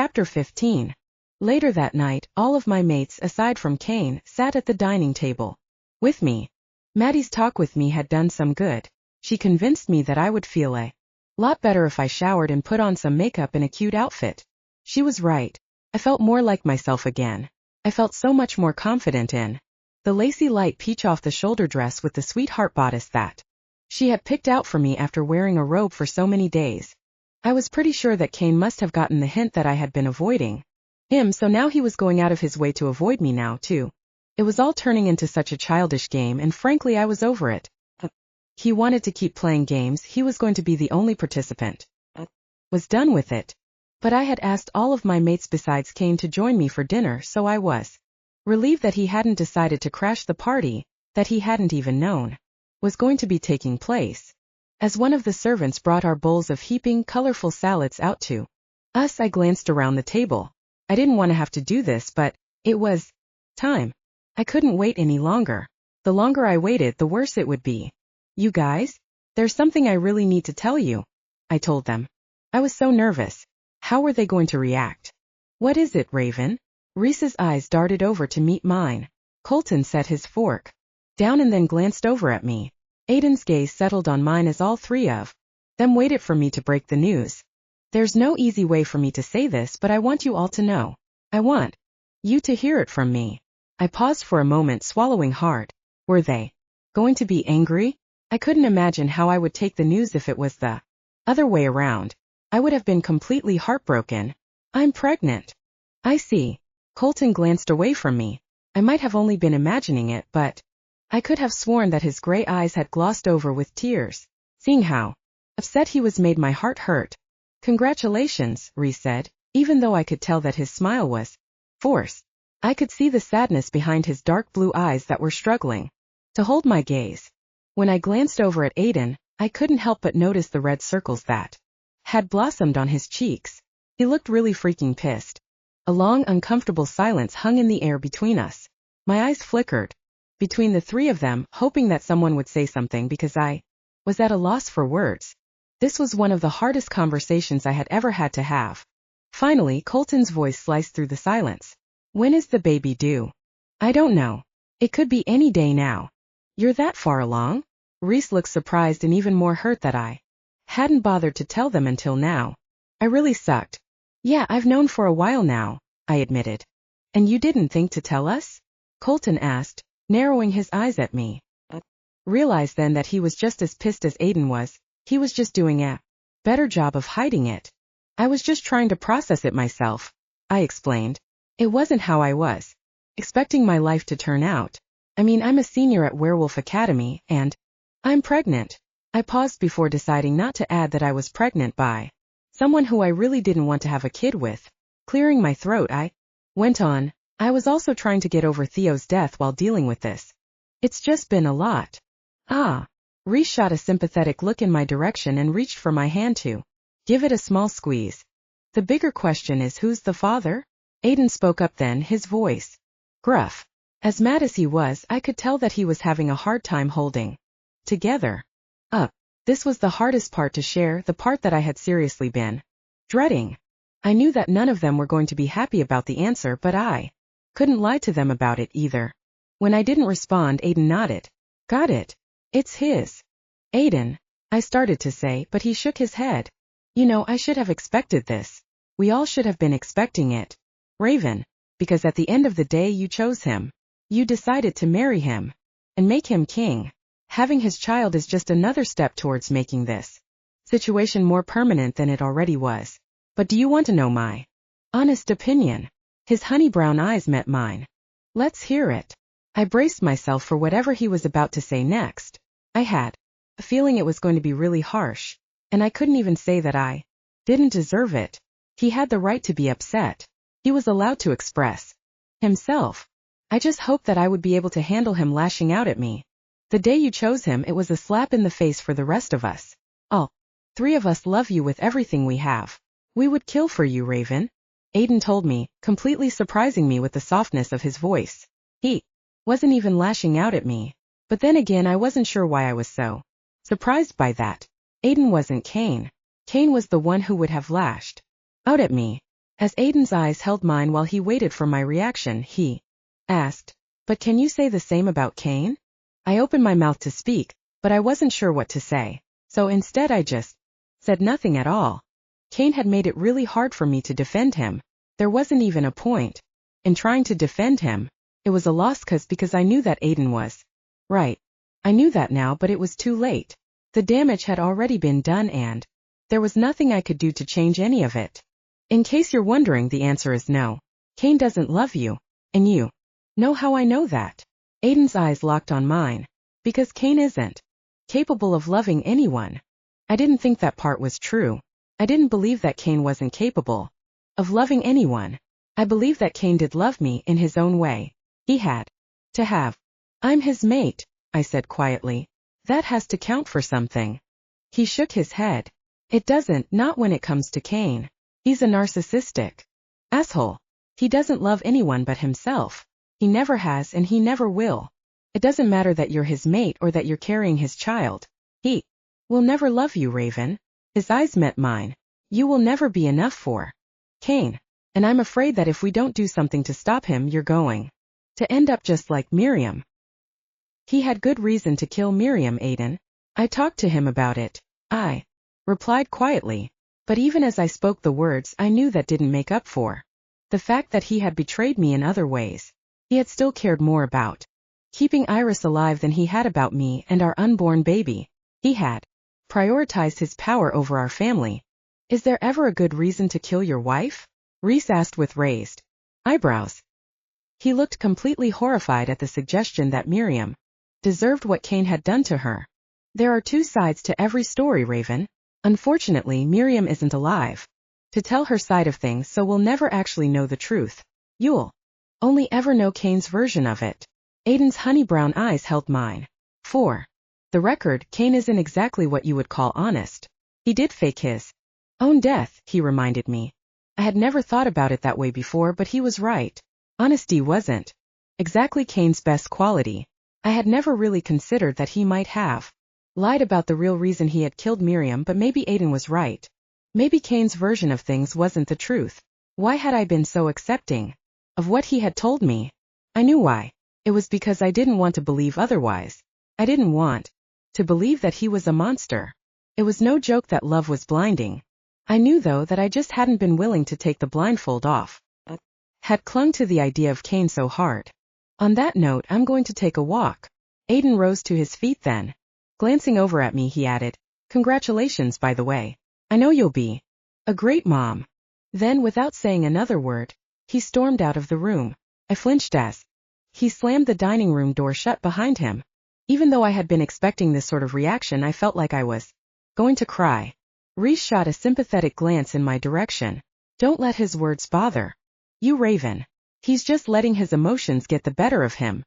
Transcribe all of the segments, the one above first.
Chapter 15. Later that night, all of my mates, aside from Kane, sat at the dining table with me. Maddie's talk with me had done some good. She convinced me that I would feel a lot better if I showered and put on some makeup and a cute outfit. She was right. I felt more like myself again. I felt so much more confident in the lacy light peach off-the-shoulder dress with the sweetheart bodice that she had picked out for me after wearing a robe for so many days. I was pretty sure that Kane must have gotten the hint that I had been avoiding him, so now he was going out of his way to avoid me now, too. It was all turning into such a childish game, and frankly I was over it. He wanted to keep playing games, he was going to be the only participant. Was done with it. But I had asked all of my mates besides Kane to join me for dinner, so I was relieved that he hadn't decided to crash the party, that he hadn't even known was going to be taking place. As one of the servants brought our bowls of heaping, colorful salads out to us, I glanced around the table. I didn't want to have to do this, but it was time. I couldn't wait any longer. The longer I waited, the worse it would be. You guys, there's something I really need to tell you, I told them. I was so nervous. How were they going to react? What is it, Raven? Reese's eyes darted over to meet mine. Colton set his fork down and then glanced over at me. Aiden's gaze settled on mine as all three of them waited for me to break the news. There's no easy way for me to say this, but I want you all to know. I want you to hear it from me. I paused for a moment, swallowing hard. Were they going to be angry? I couldn't imagine how I would take the news if it was the other way around. I would have been completely heartbroken. I'm pregnant. I see. Colton glanced away from me. I might have only been imagining it, but I could have sworn that his gray eyes had glossed over with tears. Seeing how upset he was made my heart hurt. Congratulations, Reese said, even though I could tell that his smile was forced. I could see the sadness behind his dark blue eyes that were struggling to hold my gaze. When I glanced over at Aiden, I couldn't help but notice the red circles that had blossomed on his cheeks. He looked really freaking pissed. A long, uncomfortable silence hung in the air between us. My eyes flickered between the three of them, hoping that someone would say something because I was at a loss for words. This was one of the hardest conversations I had ever had to have. Finally, Colton's voice sliced through the silence. When is the baby due? I don't know. It could be any day now. You're that far along? Reese looked surprised and even more hurt that I hadn't bothered to tell them until now. I really sucked. Yeah, I've known for a while now, I admitted. And you didn't think to tell us? Colton asked, narrowing his eyes at me. Realized then that he was just as pissed as Aiden was. He was just doing a better job of hiding it. I was just trying to process it myself, I explained. It wasn't how I was expecting my life to turn out. I mean, I'm a senior at Werewolf Academy, and I'm pregnant. I paused before deciding not to add that I was pregnant by someone who I really didn't want to have a kid with. Clearing my throat, I went on. I was also trying to get over Theo's death while dealing with this. It's just been a lot. Ah. Reese shot a sympathetic look in my direction and reached for my hand to give it a small squeeze. The bigger question is, who's the father? Aiden spoke up then, his voice gruff. As mad as he was, I could tell that he was having a hard time holding together. This was the hardest part to share, the part that I had seriously been dreading. I knew that none of them were going to be happy about the answer, but I couldn't lie to them about it either. When I didn't respond, Aiden nodded. Got it. It's his. Aiden, I started to say, but he shook his head. You know, I should have expected this. We all should have been expecting it. Raven, because at the end of the day you chose him. You decided to marry him and make him king. Having his child is just another step towards making this situation more permanent than it already was. But do you want to know my honest opinion? His honey brown eyes met mine. Let's hear it. I braced myself for whatever he was about to say next. I had a feeling it was going to be really harsh, and I couldn't even say that I didn't deserve it. He had the right to be upset. He was allowed to express himself. I just hoped that I would be able to handle him lashing out at me. The day you chose him, it was a slap in the face for the rest of us. All three of us love you with everything we have. We would kill for you, Raven. Aiden told me, completely surprising me with the softness of his voice. He wasn't even lashing out at me. But then again, I wasn't sure why I was so surprised by that. Aiden wasn't Kane. Kane was the one who would have lashed out at me. As Aiden's eyes held mine while he waited for my reaction, he asked, "But can you say the same about Cain?" I opened my mouth to speak, but I wasn't sure what to say, so instead I just said nothing at all. Cain had made it really hard for me to defend him. There wasn't even a point in trying to defend him. It was a loss because I knew that Aiden was right. I knew that now, but it was too late. The damage had already been done and there was nothing I could do to change any of it. In case you're wondering, the answer is no. Cain doesn't love you, and you know how I know that. Aiden's eyes locked on mine. Because Cain isn't capable of loving anyone. I didn't think that part was true. I didn't believe that Cain wasn't capable of loving anyone. I believed that Cain did love me in his own way. He had to have. I'm his mate, I said quietly. That has to count for something. He shook his head. It doesn't, not when it comes to Cain. He's a narcissistic asshole. He doesn't love anyone but himself. He never has and he never will. It doesn't matter that you're his mate or that you're carrying his child. He will never love you, Raven. His eyes met mine. You will never be enough for Cain. And I'm afraid that if we don't do something to stop him, you're going to end up just like Miriam. He had good reason to kill Miriam, Aiden. I talked to him about it. I replied quietly. But even as I spoke the words, I knew that didn't make up for the fact that he had betrayed me in other ways. He had still cared more about keeping Iris alive than he had about me and our unborn baby. He had prioritized his power over our family. Is there ever a good reason to kill your wife? Reese asked with raised eyebrows. He looked completely horrified at the suggestion that Miriam deserved what Cain had done to her. There are two sides to every story, Raven. Unfortunately, Miriam isn't alive to tell her side of things, so we'll never actually know the truth. You'll only ever know Cain's version of it. Aiden's honey brown eyes held mine. For the record, Cain isn't exactly what you would call honest. He did fake his own death, he reminded me. I had never thought about it that way before, but he was right. Honesty wasn't exactly Cain's best quality. I had never really considered that he might have lied about the real reason he had killed Miriam, but maybe Aiden was right. Maybe Cain's version of things wasn't the truth. Why had I been so accepting of what he had told me? I knew why. It was because I didn't want to believe otherwise. I didn't want to believe that he was a monster. It was no joke that love was blinding. I knew, though, that I just hadn't been willing to take the blindfold off. Had clung to the idea of Cain so hard. On that note, I'm going to take a walk. Aiden rose to his feet then. Glancing over at me, he added, "Congratulations, by the way. I know you'll be a great mom." Then, without saying another word, he stormed out of the room. I flinched as he slammed the dining room door shut behind him. Even though I had been expecting this sort of reaction, I felt like I was going to cry. Reese shot a sympathetic glance in my direction. "Don't let his words bother you, Raven. He's just letting his emotions get the better of him."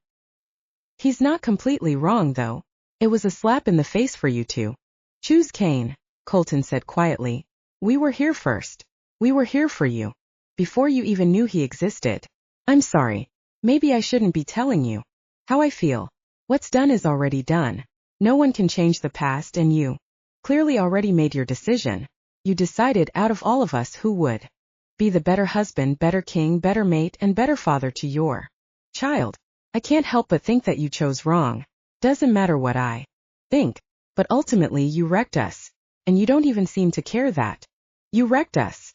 He's not completely wrong, though. It was a slap in the face for you to choose Cain, Colton said quietly. We were here first. We were here for you. Before you even knew he existed. I'm sorry. Maybe I shouldn't be telling you how I feel. What's done is already done. No one can change the past, and you clearly already made your decision. You decided out of all of us who would be the better husband, better king, better mate, and better father to your child. I can't help but think that you chose wrong. Doesn't matter what I think, but ultimately you wrecked us. And you don't even seem to care that you wrecked us.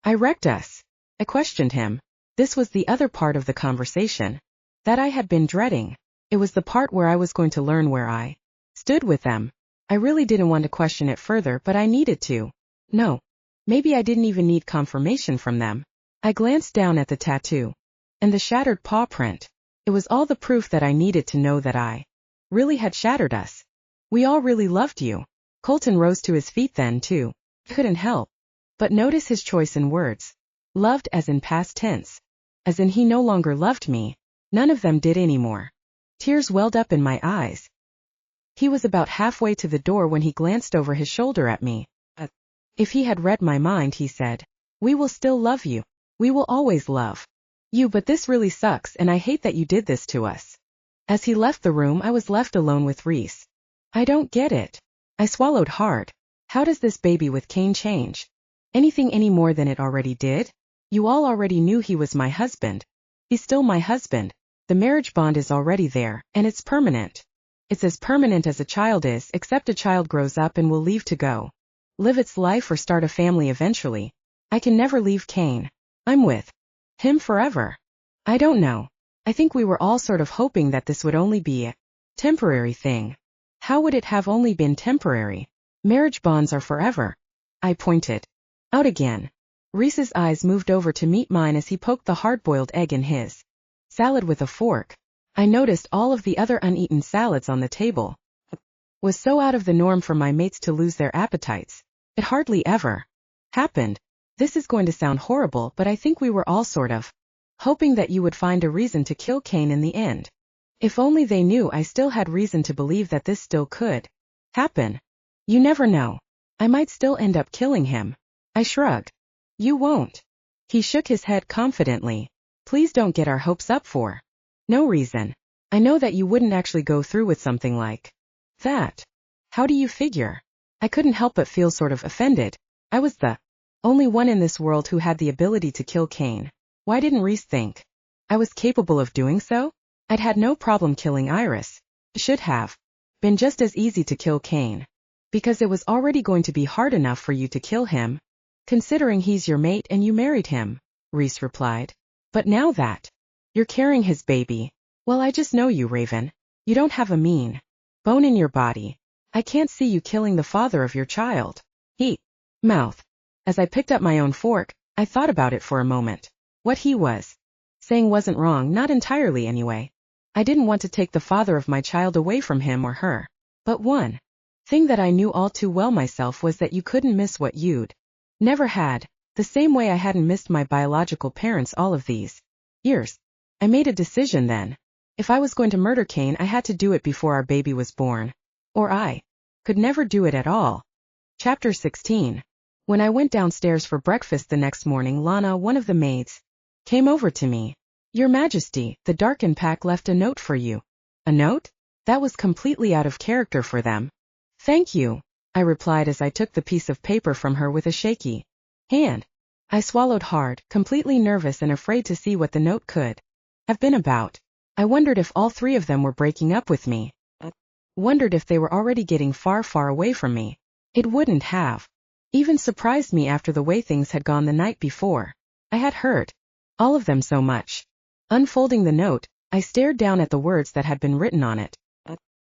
I wrecked us. I questioned him. This was the other part of the conversation that I had been dreading. It was the part where I was going to learn where I stood with them. I really didn't want to question it further, but I needed to. No. Maybe I didn't even need confirmation from them. I glanced down at the tattoo and the shattered paw print. It was all the proof that I needed to know that I really had shattered us. We all really loved you. Colton rose to his feet then, too. Couldn't help but notice his choice in words. Loved as in past tense. As in he no longer loved me. None of them did anymore. Tears welled up in my eyes. He was about halfway to the door when he glanced over his shoulder at me. If he had read my mind, he said, "We will still love you. We will always love you, but this really sucks and I hate that you did this to us." As he left the room, I was left alone with Reese. I don't get it. I swallowed hard. How does this baby with Cain change anything any more than it already did? You all already knew he was my husband. He's still my husband. The marriage bond is already there, and it's permanent. It's as permanent as a child is, except a child grows up and will leave to go live its life or start a family eventually. I can never leave Kane. I'm with him forever. I don't know. I think we were all sort of hoping that this would only be a temporary thing. How would it have only been temporary? Marriage bonds are forever. I pointed out again. Reese's eyes moved over to meet mine as he poked the hard-boiled egg in his salad with a fork. I noticed all of the other uneaten salads on the table. It was so out of the norm for my mates to lose their appetites. It hardly ever happened. This is going to sound horrible, but I think we were all sort of hoping that you would find a reason to kill Kane in the end. If only they knew I still had reason to believe that this still could happen. You never know. I might still end up killing him. I shrugged. You won't. He shook his head confidently. Please don't get our hopes up for no reason. I know that you wouldn't actually go through with something like that. How do you figure? I couldn't help but feel sort of offended. I was the only one in this world who had the ability to kill Kane. Why didn't Reese think I was capable of doing so? I'd had no problem killing Iris. It should have been just as easy to kill Kane. Because it was already going to be hard enough for you to kill him, considering he's your mate and you married him, Reese replied. But now that you're carrying his baby, well, I just know you, Raven. You don't have a mean bone in your body. I can't see you killing the father of your child. He mouth. As I picked up my own fork, I thought about it for a moment. What he was saying wasn't wrong, not entirely anyway. I didn't want to take the father of my child away from him or her. But one thing that I knew all too well myself was that you couldn't miss what you'd never had, the same way I hadn't missed my biological parents all of these years. I made a decision then. If I was going to murder Kane, I had to do it before our baby was born. Or I could never do it at all. Chapter 16. When I went downstairs for breakfast the next morning, Lana, one of the maids, came over to me. Your Majesty, the Darken pack left a note for you. A note? That was completely out of character for them. Thank you, I replied as I took the piece of paper from her with a shaky hand. I swallowed hard, completely nervous and afraid to see what the note could have been about. I wondered if all three of them were breaking up with me. Wondered if they were already getting far, far away from me. It wouldn't have even surprised me after the way things had gone the night before. I had hurt all of them so much. Unfolding the note, I stared down at the words that had been written on it.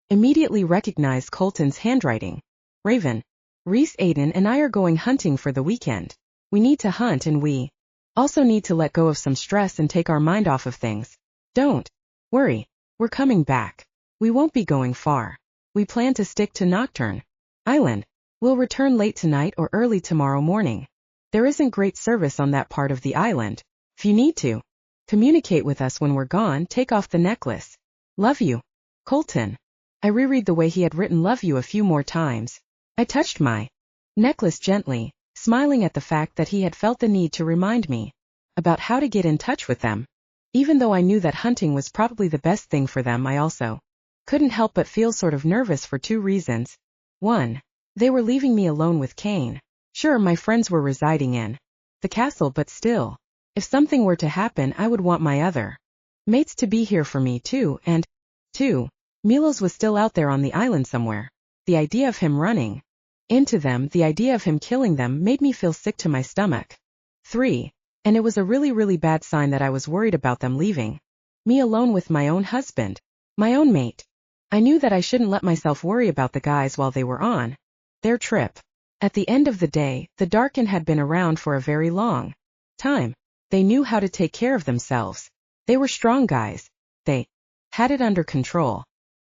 Immediately recognized Colton's handwriting. Raven, Reese, Aiden, and I are going hunting for the weekend. We need to hunt, and we also need to let go of some stress and take our mind off of things. Don't worry, we're coming back. We won't be going far. We plan to stick to Nocturne Island. We'll return late tonight or early tomorrow morning. There isn't great service on that part of the island. If you need to communicate with us when we're gone, take off the necklace. Love you, Colton. I reread the way he had written love you a few more times. I touched my necklace gently, smiling at the fact that he had felt the need to remind me about how to get in touch with them. Even though I knew that hunting was probably the best thing for them, I also couldn't help but feel sort of nervous for two reasons. One, they were leaving me alone with Kane. Sure, my friends were residing in the castle, but still, if something were to happen, I would want my other mates to be here for me too, and two, Milos was still out there on the island somewhere. The idea of him running into them, the idea of him killing them, made me feel sick to my stomach. 3. And it was a really, really bad sign that I was worried about them leaving me alone with my own husband, my own mate. I knew that I shouldn't let myself worry about the guys while they were on their trip. At the end of the day, the Darken had been around for a very long time. They knew how to take care of themselves. They were strong guys. They had it under control.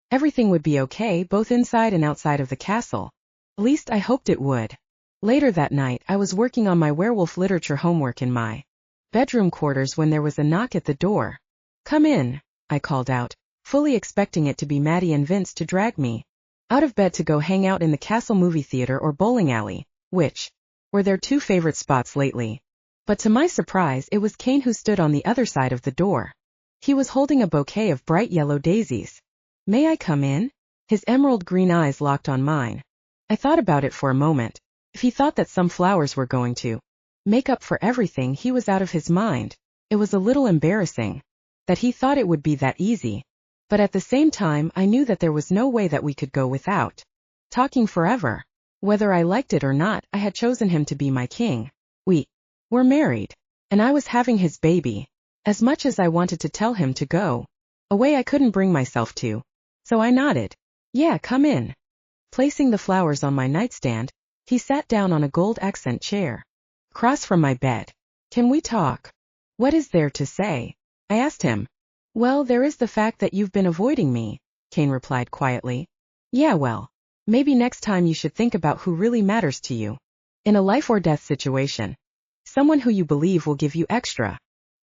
Everything would be okay, both inside and outside of the castle. At least I hoped it would. Later that night, I was working on my werewolf literature homework in my bedroom quarters when there was a knock at the door. Come in, I called out, fully expecting it to be Maddie and Vince to drag me out of bed to go hang out in the castle movie theater or bowling alley, which were their two favorite spots lately. But to my surprise, it was Kane who stood on the other side of the door. He was holding a bouquet of bright yellow daisies. May I come in? His emerald green eyes locked on mine. I thought about it for a moment. If he thought that some flowers were going to make up for everything, he was out of his mind. It was a little embarrassing that he thought it would be that easy. But at the same time, I knew that there was no way that we could go without talking forever. Whether I liked it or not, I had chosen him to be my king. We were married, and I was having his baby. As much as I wanted to tell him to go away, I couldn't bring myself to. So I nodded. Yeah, come in. Placing the flowers on my nightstand, he sat down on a gold accent chair across from my bed. Can we talk? What is there to say? I asked him. Well, there is the fact that you've been avoiding me, Kane replied quietly. Yeah, well, maybe next time you should think about who really matters to you. In a life or death situation, someone who you believe will give you extra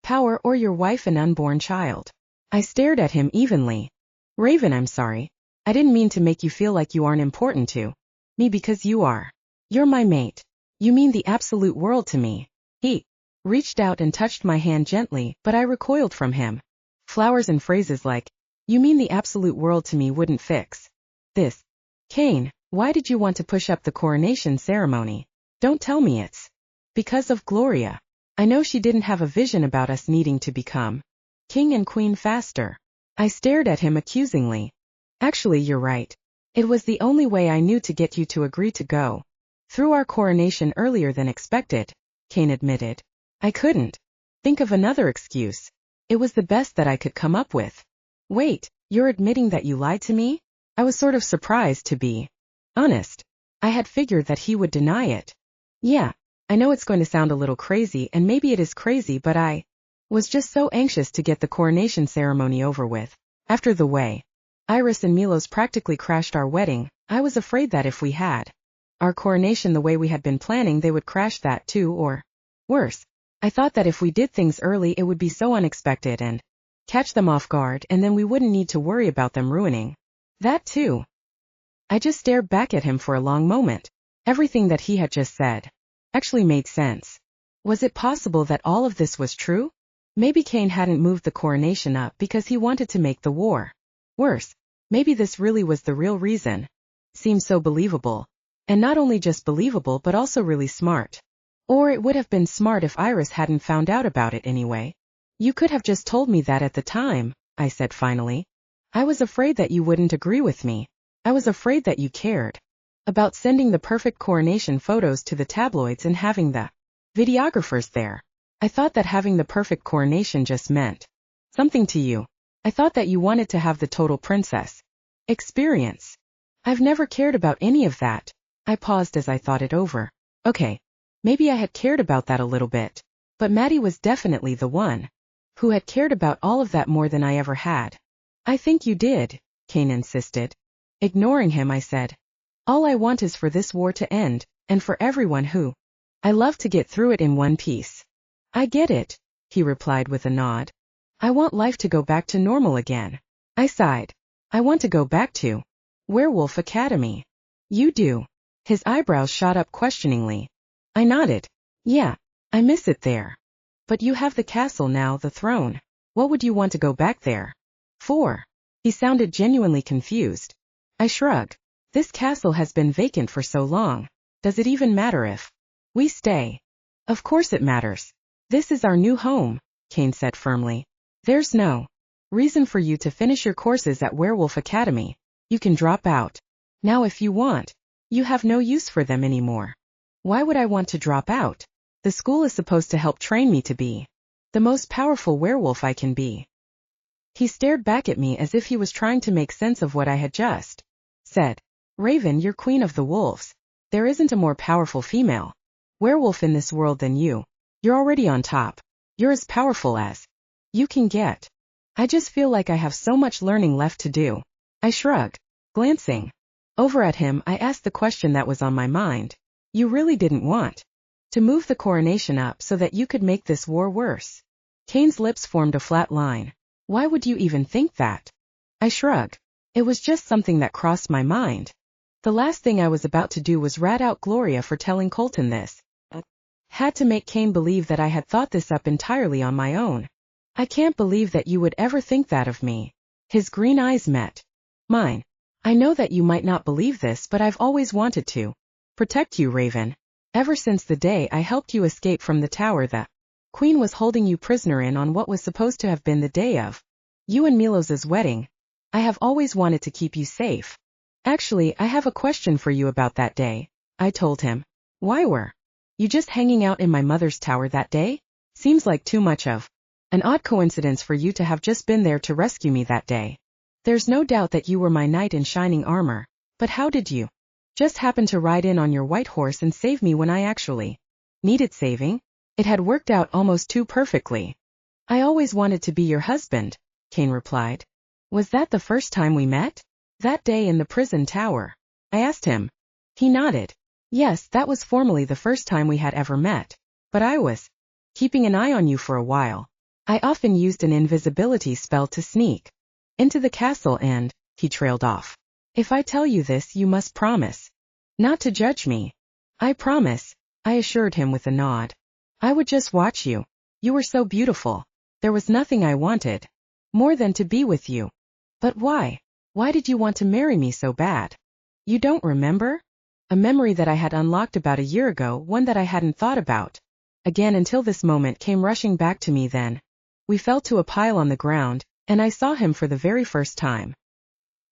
power, or your wife and unborn child. I stared at him evenly. Raven, I'm sorry. I didn't mean to make you feel like you aren't important to me, because you are. You're my mate. You mean the absolute world to me. He reached out and touched my hand gently, but I recoiled from him. Flowers and phrases like, you mean the absolute world to me, wouldn't fix this. Kane, why did you want to push up the coronation ceremony? Don't tell me it's because of Gloria. I know she didn't have a vision about us needing to become king and queen faster. I stared at him accusingly. Actually, you're right. It was the only way I knew to get you to agree to go through our coronation earlier than expected, Kane admitted. I couldn't think of another excuse. It was the best that I could come up with. Wait, you're admitting that you lied to me? I was sort of surprised, to be honest. I had figured that he would deny it. Yeah, I know it's going to sound a little crazy, and maybe it is crazy, but I was just so anxious to get the coronation ceremony over with. After the way Iris and Milos practically crashed our wedding, I was afraid that if we had our coronation the way we had been planning, they would crash that too, or worse. I thought that if we did things early, it would be so unexpected and catch them off guard, and then we wouldn't need to worry about them ruining that too. I just stared back at him for a long moment. Everything that he had just said actually made sense. Was it possible that all of this was true? Maybe Kane hadn't moved the coronation up because he wanted to make the war worse. Maybe this really was the real reason. Seemed so believable. And not only just believable, but also really smart. Or it would have been smart if Iris hadn't found out about it anyway. You could have just told me that at the time, I said finally. I was afraid that you wouldn't agree with me. I was afraid that you cared about sending the perfect coronation photos to the tabloids and having the videographers there. I thought that having the perfect coronation just meant something to you. I thought that you wanted to have the total princess experience. I've never cared about any of that. I paused as I thought it over. Okay, maybe I had cared about that a little bit, but Maddie was definitely the one who had cared about all of that more than I ever had. I think you did, Kane insisted. Ignoring him, I said, all I want is for this war to end, and for everyone who I love to get through it in one piece. I get it, he replied with a nod. I want life to go back to normal again. I sighed. I want to go back to Werewolf Academy. You do. His eyebrows shot up questioningly. I nodded. Yeah, I miss it there. But you have the castle now, the throne. What would you want to go back there for? He sounded genuinely confused. I shrugged. This castle has been vacant for so long. Does it even matter if we stay? Of course it matters. This is our new home, Kane said firmly. There's no reason for you to finish your courses at Werewolf Academy. You can drop out now if you want. You have no use for them anymore. Why would I want to drop out? The school is supposed to help train me to be the most powerful werewolf I can be. He stared back at me as if he was trying to make sense of what I had just said. Raven, you're queen of the wolves. There isn't a more powerful female werewolf in this world than you. You're already on top. You're as powerful as you can get. I just feel like I have so much learning left to do. I shrugged. Glancing over at him, I asked the question that was on my mind. You really didn't want to move the coronation up so that you could make this war worse? Kane's lips formed a flat line. Why would you even think that? I shrugged. It was just something that crossed my mind. The last thing I was about to do was rat out Gloria for telling Colton this. Had to make Kane believe that I had thought this up entirely on my own. I can't believe that you would ever think that of me. His green eyes met mine. I know that you might not believe this, but I've always wanted to protect you, Raven. Ever since the day I helped you escape from the tower the Queen was holding you prisoner in on what was supposed to have been the day of you and Milos's wedding, I have always wanted to keep you safe. Actually, I have a question for you about that day, I told him. Why were you just hanging out in my mother's tower that day? Seems like too much of an odd coincidence for you to have just been there to rescue me that day. There's no doubt that you were my knight in shining armor, but how did you just happen to ride in on your white horse and save me when I actually needed saving? It had worked out almost too perfectly. I always wanted to be your husband, Kane replied. Was that the first time we met? That day in the prison tower? I asked him. He nodded. Yes, that was formally the first time we had ever met, but I was keeping an eye on you for a while. I often used an invisibility spell to sneak into the castle and, he trailed off. If I tell you this, you must promise not to judge me. I promise, I assured him with a nod. I would just watch you. You were so beautiful. There was nothing I wanted more than to be with you. But why? Why did you want to marry me so bad? You don't remember? A memory that I had unlocked about a year ago, one that I hadn't thought about again until this moment came rushing back to me then. We fell to a pile on the ground, and I saw him for the very first time.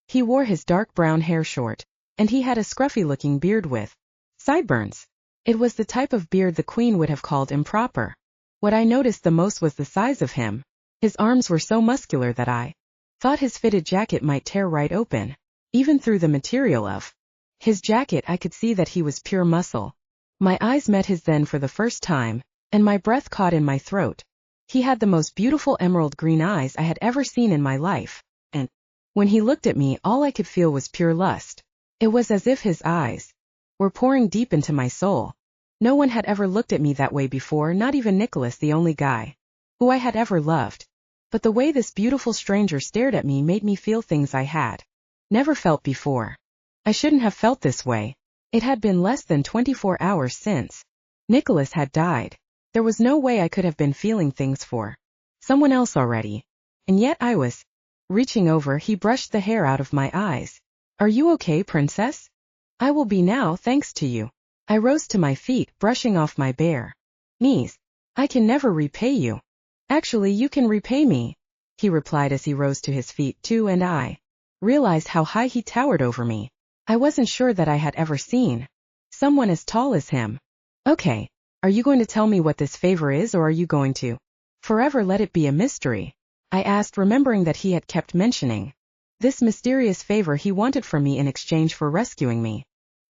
He wore his dark brown hair short, and he had a scruffy-looking beard with sideburns. It was the type of beard the Queen would have called improper. What I noticed the most was the size of him. His arms were so muscular that I thought his fitted jacket might tear right open. Even through the material of his jacket I could see that he was pure muscle. My eyes met his then for the first time, and my breath caught in my throat. He had the most beautiful emerald green eyes I had ever seen in my life, and when he looked at me all I could feel was pure lust. It was as if his eyes were pouring deep into my soul. No one had ever looked at me that way before, not even Nicholas, the only guy who I had ever loved. But the way this beautiful stranger stared at me made me feel things I had never felt before. I shouldn't have felt this way. It had been less than 24 hours since Nicholas had died. There was no way I could have been feeling things for someone else already. And yet I was. Reaching over, he brushed the hair out of my eyes. Are you okay, princess? I will be now, thanks to you. I rose to my feet, brushing off my bare knees. I can never repay you. Actually, you can repay me, he replied as he rose to his feet too, and I realized how high he towered over me. I wasn't sure that I had ever seen someone as tall as him. Okay, are you going to tell me what this favor is, or are you going to forever let it be a mystery? I asked, remembering that he had kept mentioning this mysterious favor he wanted from me in exchange for rescuing me.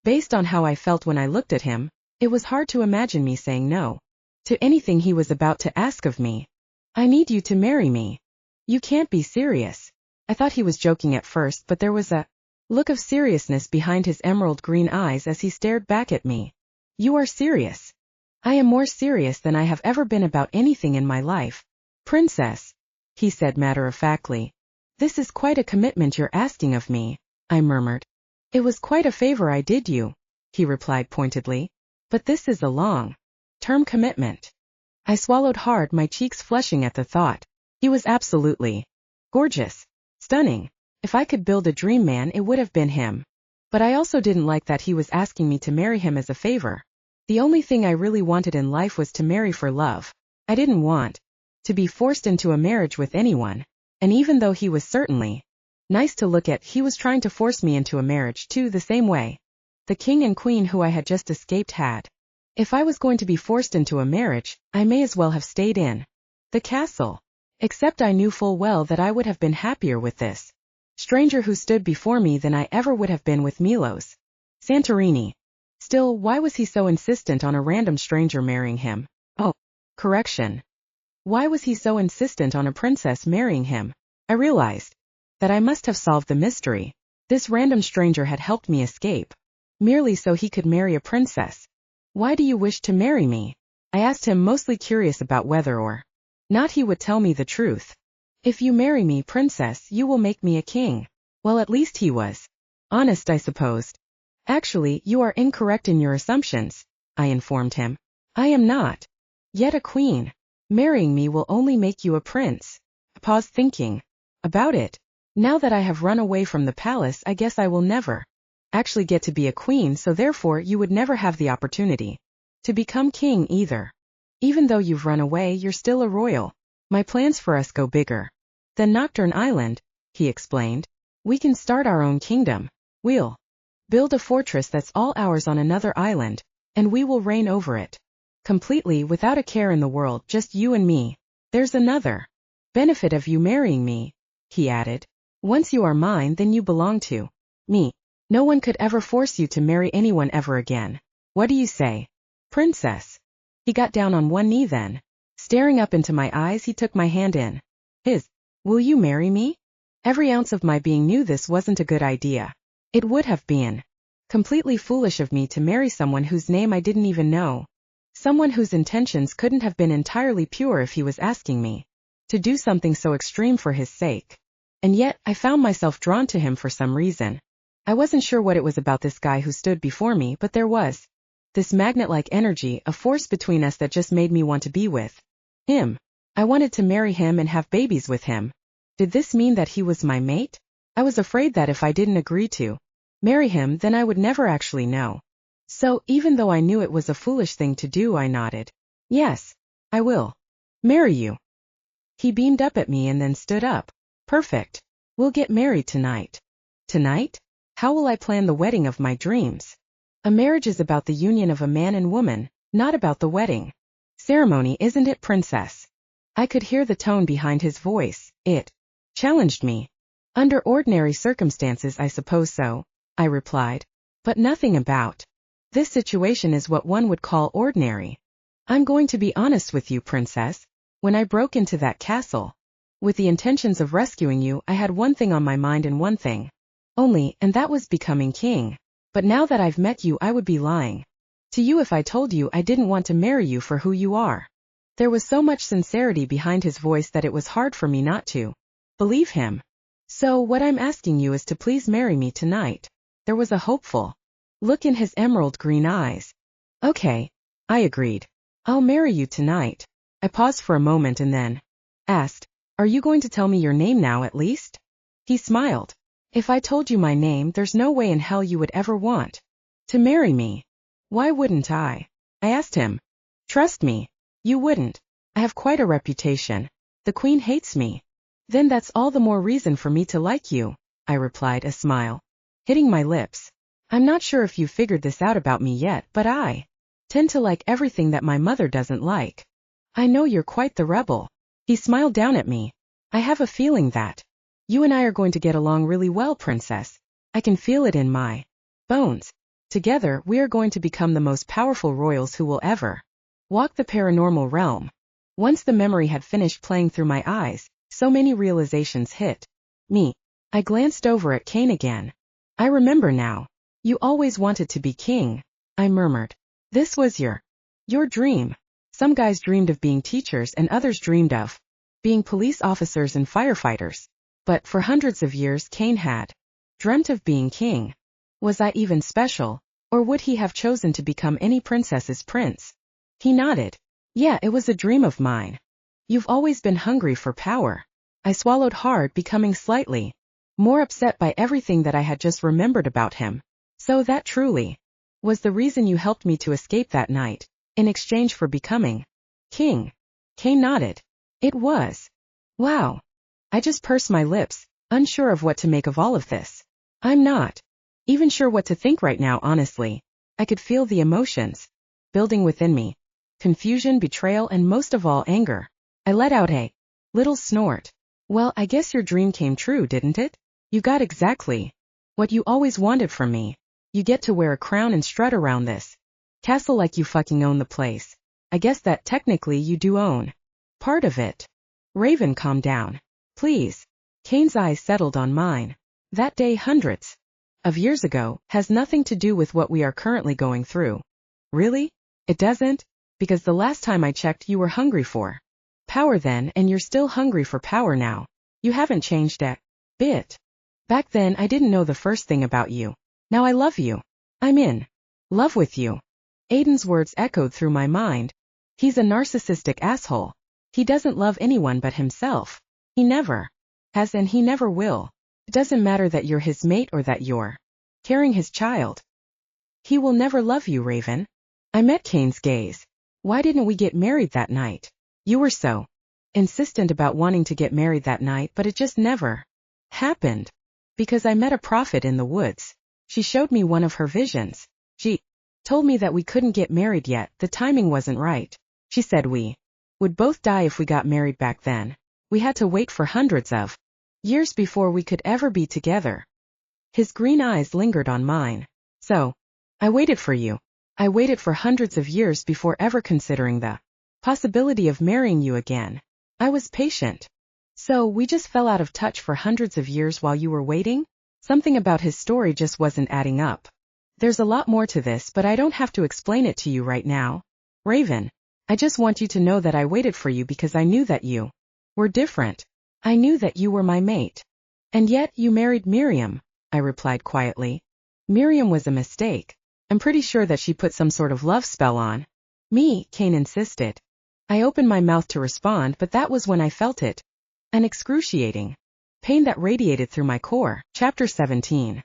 Based on how I felt when I looked at him, it was hard to imagine me saying no to anything he was about to ask of me. I need you to marry me. You can't be serious. I thought he was joking at first, but there was a look of seriousness behind his emerald green eyes as he stared back at me. You are serious. I am more serious than I have ever been about anything in my life. Princess, he said matter-of-factly. This is quite a commitment you're asking of me, I murmured. It was quite a favor I did you, he replied pointedly. But this is a long-term commitment. I swallowed hard, my cheeks flushing at the thought. He was absolutely gorgeous, stunning. If I could build a dream man, it would have been him. But I also didn't like that he was asking me to marry him as a favor. The only thing I really wanted in life was to marry for love. I didn't want to be forced into a marriage with anyone. And even though he was certainly nice to look at, he was trying to force me into a marriage too, the same way the king and queen who I had just escaped had. If I was going to be forced into a marriage, I may as well have stayed in the castle. Except I knew full well that I would have been happier with this stranger who stood before me than I ever would have been with Milos. Santorini. Still, why was he so insistent on a random stranger marrying him? Oh, correction. Why was he so insistent on a princess marrying him? I realized that I must have solved the mystery. This random stranger had helped me escape, merely so he could marry a princess. Why do you wish to marry me? I asked him, mostly curious about whether or not he would tell me the truth. If you marry me, princess, you will make me a king. Well, at least he was honest, I supposed. Actually, you are incorrect in your assumptions, I informed him. I am not yet a queen. Marrying me will only make you a prince. I paused, thinking about it. Now that I have run away from the palace, I guess I will never actually get to be a queen, so therefore you would never have the opportunity to become king either. Even though you've run away, you're still a royal. My plans for us go bigger than Nocturne Island, he explained. We can start our own kingdom. We'll build a fortress that's all ours on another island, and we will reign over it. Completely without a care in the world, just you and me. There's another benefit of you marrying me, he added. Once you are mine, then you belong to me. No one could ever force you to marry anyone ever again. What do you say, princess? He got down on one knee then. Staring up into my eyes, he took my hand in his. Will you marry me? Every ounce of my being knew this wasn't a good idea. It would have been completely foolish of me to marry someone whose name I didn't even know. Someone whose intentions couldn't have been entirely pure if he was asking me to do something so extreme for his sake. And yet, I found myself drawn to him for some reason. I wasn't sure what it was about this guy who stood before me, but there was this magnet-like energy, a force between us that just made me want to be with him. I wanted to marry him and have babies with him. Did this mean that he was my mate? I was afraid that if I didn't agree to marry him, then I would never actually know. So, even though I knew it was a foolish thing to do, I nodded. Yes, I will marry you. He beamed up at me and then stood up. Perfect. We'll get married tonight. Tonight? How will I plan the wedding of my dreams? A marriage is about the union of a man and woman, not about the wedding ceremony, isn't it, princess? I could hear the tone behind his voice. It challenged me. Under ordinary circumstances, I suppose so, I replied. But nothing about this situation is what one would call ordinary. I'm going to be honest with you, princess. When I broke into that castle with the intentions of rescuing you, I had one thing on my mind and one thing only, and that was becoming king. But now that I've met you, I would be lying to you if I told you I didn't want to marry you for who you are. There was so much sincerity behind his voice that it was hard for me not to believe him. So what I'm asking you is to please marry me tonight. There was a hopeful look in his emerald green eyes. Okay, I agreed. I'll marry you tonight. I paused for a moment and then asked, are you going to tell me your name now at least? He smiled. If I told you my name, there's no way in hell you would ever want to marry me. Why wouldn't I? I asked him. Trust me, you wouldn't. I have quite a reputation. The queen hates me. Then that's all the more reason for me to like you, I replied, a smile hitting my lips. I'm not sure if you figured this out about me yet, but I tend to like everything that my mother doesn't like. I know you're quite the rebel. He smiled down at me. I have a feeling that you and I are going to get along really well, princess. I can feel it in my bones. Together, we are going to become the most powerful royals who will ever walk the paranormal realm. Once the memory had finished playing through my eyes, so many realizations hit me. I glanced over at Kane again. I remember now. You always wanted to be king, I murmured. This was your dream. Some guys dreamed of being teachers and others dreamed of being police officers and firefighters. But for hundreds of years Kane had dreamt of being king. Was I even special, or would he have chosen to become any princess's prince? He nodded. Yeah, it was a dream of mine. You've always been hungry for power. I swallowed hard, becoming slightly more upset by everything that I had just remembered about him. So that truly was the reason you helped me to escape that night, in exchange for becoming king. Kane nodded. It was. Wow. I just pursed my lips, unsure of what to make of all of this. I'm not even sure what to think right now, honestly. I could feel the emotions building within me. Confusion, betrayal, and most of all, anger. I let out a little snort. Well, I guess your dream came true, didn't it? You got exactly what you always wanted from me. You get to wear a crown and strut around this castle like you fucking own the place. I guess that technically you do own part of it. Raven, calm down. Please. Kane's eyes settled on mine. That day, hundreds of years ago, has nothing to do with what we are currently going through. Really? It doesn't? Because the last time I checked, you were hungry for power then, and you're still hungry for power now. You haven't changed a bit. Back then, I didn't know the first thing about you. Now I love you. I'm in love with you. Aiden's words echoed through my mind. He's a narcissistic asshole. He doesn't love anyone but himself. He never has and he never will. It doesn't matter that you're his mate or that you're carrying his child. He will never love you, Raven. I met Kane's gaze. Why didn't we get married that night? You were so insistent about wanting to get married that night, but it just never happened. Because I met a prophet in the woods. She showed me one of her visions. She told me that we couldn't get married yet, the timing wasn't right. She said we would both die if we got married back then. We had to wait for hundreds of years before we could ever be together. His green eyes lingered on mine. So, I waited for you. I waited for hundreds of years before ever considering the possibility of marrying you again. I was patient. So, we just fell out of touch for hundreds of years while you were waiting? Something about his story just wasn't adding up. There's a lot more to this, but I don't have to explain it to you right now. Raven, I just want you to know that I waited for you because I knew that you were different. I knew that you were my mate. And yet you married Miriam, I replied quietly. Miriam was a mistake. I'm pretty sure that she put some sort of love spell on me, Kane insisted. I opened my mouth to respond, but that was when I felt it. An excruciating pain that radiated through my core. Chapter 17.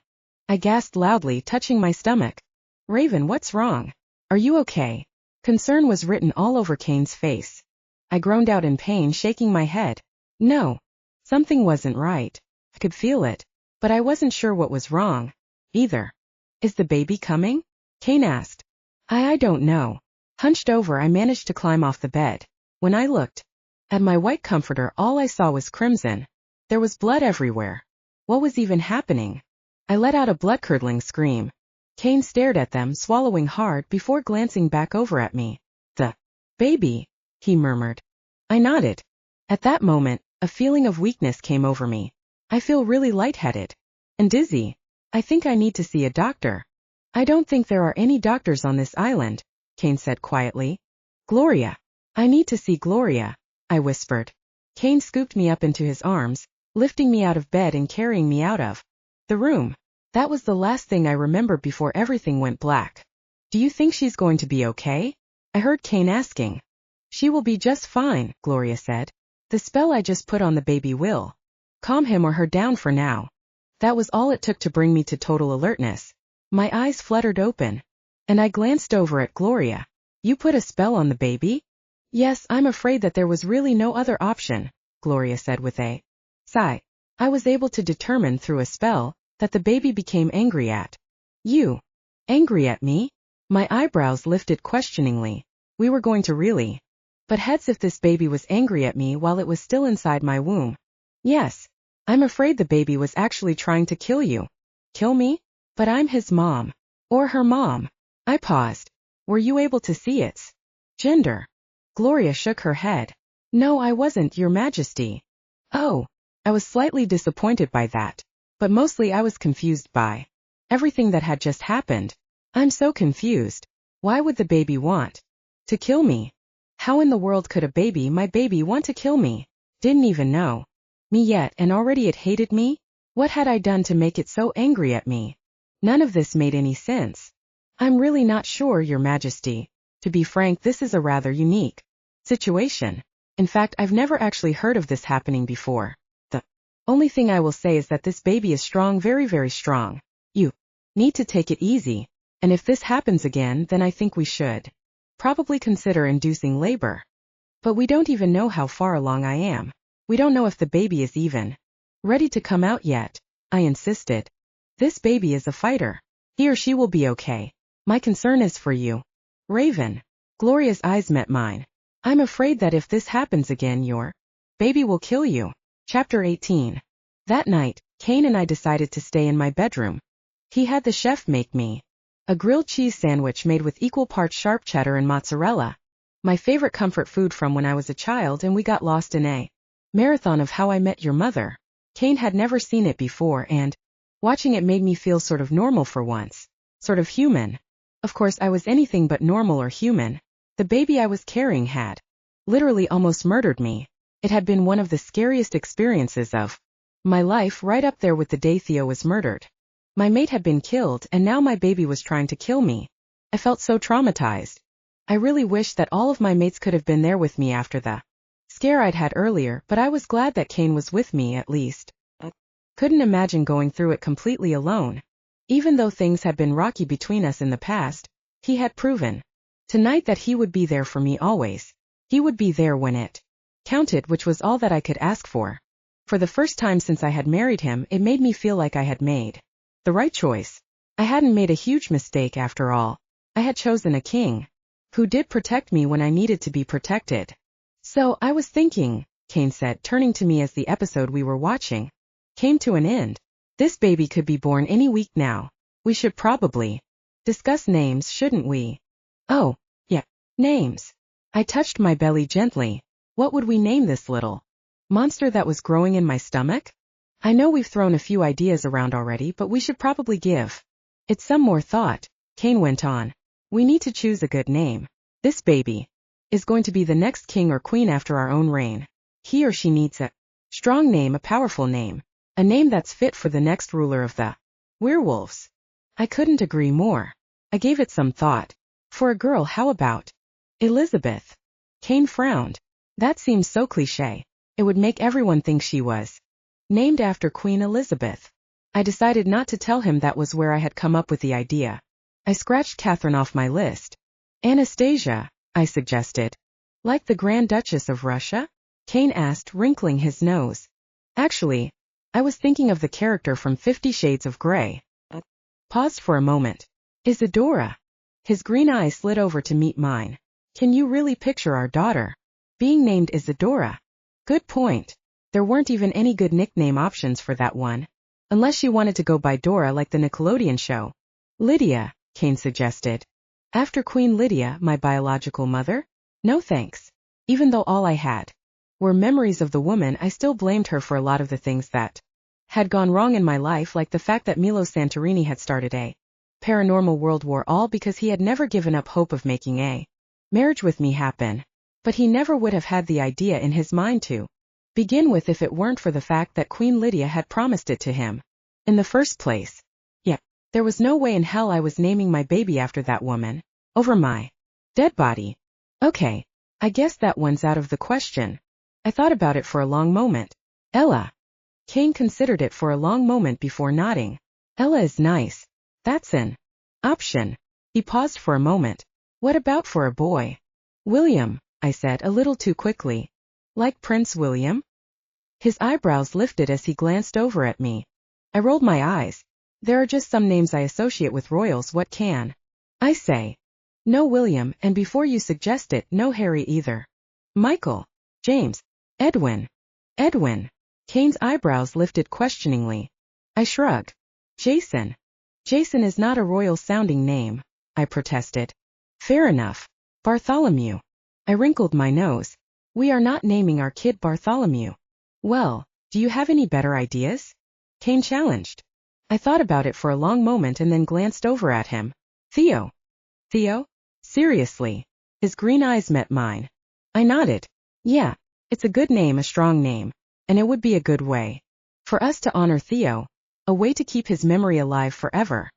I gasped loudly, touching my stomach. Raven, what's wrong? Are you okay? Concern was written all over Kane's face. I groaned out in pain, shaking my head. No. Something wasn't right. I could feel it. But I wasn't sure what was wrong either. Is the baby coming? Kane asked. I don't know. Hunched over, I managed to climb off the bed. When I looked at my white comforter, all I saw was crimson. There was blood everywhere. What was even happening? I let out a blood-curdling scream. Kane stared at them, swallowing hard before glancing back over at me. The baby, he murmured. I nodded. At that moment, a feeling of weakness came over me. I feel really lightheaded and dizzy. I think I need to see a doctor. I don't think there are any doctors on this island, Kane said quietly. Gloria. I need to see Gloria, I whispered. Kane scooped me up into his arms, lifting me out of bed and carrying me out of the room. That was the last thing I remember before everything went black. Do you think she's going to be okay? I heard Kane asking. She will be just fine, Gloria said. The spell I just put on the baby will calm him or her down for now. That was all it took to bring me to total alertness. My eyes fluttered open, and I glanced over at Gloria. You put a spell on the baby? Yes, I'm afraid that there was really no other option, Gloria said with a sigh. I was able to determine through a spell that the baby became angry at you. Angry at me? My eyebrows lifted questioningly. We were going to really butt heads if this baby was angry at me while it was still inside my womb. Yes. I'm afraid the baby was actually trying to kill you. Kill me? But I'm his mom. Or her mom. I paused. Were you able to see its gender? Gloria shook her head. No, I wasn't, Your Majesty. Oh. I was slightly disappointed by that. But mostly I was confused by everything that had just happened. I'm so confused. Why would the baby want to kill me? How in the world could a baby, my baby, want to kill me? Didn't even know me yet, and already it hated me? What had I done to make it so angry at me? None of this made any sense. I'm really not sure, Your Majesty. To be frank, this is a rather unique situation. In fact, I've never actually heard of this happening before. The only thing I will say is that this baby is strong, very, very strong. You need to take it easy. And if this happens again, then I think we should probably consider inducing labor. But we don't even know how far along I am. We don't know if the baby is even ready to come out yet, I insisted. This baby is a fighter. He or she will be okay. My concern is for you. Raven. Gloria's eyes met mine. I'm afraid that if this happens again, your baby will kill you. Chapter 18. That night, Kane and I decided to stay in my bedroom. He had the chef make me a grilled cheese sandwich made with equal parts sharp cheddar and mozzarella. My favorite comfort food from when I was a child, and we got lost in a marathon of How I Met Your Mother. Kane had never seen it before, and watching it made me feel sort of normal for once. Sort of human. Of course, I was anything but normal or human. The baby I was carrying had literally almost murdered me. It had been one of the scariest experiences of my life, right up there with the day Theo was murdered. My mate had been killed, and now my baby was trying to kill me. I felt so traumatized. I really wished that all of my mates could have been there with me after the scare I'd had earlier, but I was glad that Kane was with me at least. I couldn't imagine going through it completely alone. Even though things had been rocky between us in the past, he had proven Tonight that he would be there for me always. He would be there when it counted, which was all that I could ask for. For the first time since I had married him, it made me feel like I had made the right choice. I hadn't made a huge mistake after all. I had chosen a king who did protect me when I needed to be protected. So, I was thinking, Kane said, turning to me as the episode we were watching came to an end. This baby could be born any week now. We should probably discuss names, shouldn't we? Oh, yeah, names. I touched my belly gently. What would we name this little monster that was growing in my stomach? I know we've thrown a few ideas around already, but we should probably give it some more thought, Kane went on. We need to choose a good name. This baby is going to be the next king or queen after our own reign. He or she needs a strong name, a powerful name, a name that's fit for the next ruler of the werewolves. I couldn't agree more. I gave it some thought. For a girl, how about Elizabeth? Kane frowned. That seems so cliché. It would make everyone think she was named after Queen Elizabeth. I decided not to tell him that was where I had come up with the idea. I scratched Catherine off my list. Anastasia, I suggested. Like the Grand Duchess of Russia? Kane asked, wrinkling his nose. Actually, I was thinking of the character from 50 Shades of Grey. Paused for a moment. Isadora. His green eyes slid over to meet mine. Can you really picture our daughter being named Isadora? Good point. There weren't even any good nickname options for that one. Unless she wanted to go by Dora like the Nickelodeon show. Lydia, Kane suggested. After Queen Lydia, my biological mother? No thanks. Even though all I had were memories of the woman, I still blamed her for a lot of the things that had gone wrong in my life, like the fact that Milo Santorini had started a paranormal world war, all because he had never given up hope of making a marriage with me happen. But he never would have had the idea in his mind to begin with if it weren't for the fact that Queen Lydia had promised it to him in the first place. Yeah, there was no way in hell I was naming my baby after that woman. Over my dead body. Okay, I guess that one's out of the question. I thought about it for a long moment. Ella. Kane considered it for a long moment before nodding. Ella is nice. That's an option. He paused for a moment. What about for a boy? William, I said a little too quickly. Like Prince William? His eyebrows lifted as he glanced over at me. I rolled my eyes. There are just some names I associate with royals, what can I say? No William, and before you suggest it, no Harry either. Michael. James. Edwin. Edwin. Kane's eyebrows lifted questioningly. I shrugged. Jason. Jason is not a royal-sounding name, I protested. Fair enough. Bartholomew. I wrinkled my nose. We are not naming our kid Bartholomew. Well, do you have any better ideas? Kane challenged. I thought about it for a long moment and then glanced over at him. Theo. Theo? Seriously. His green eyes met mine. I nodded. Yeah, it's a good name, a strong name. And it would be a good way for us to honor Theo. A way to keep his memory alive forever.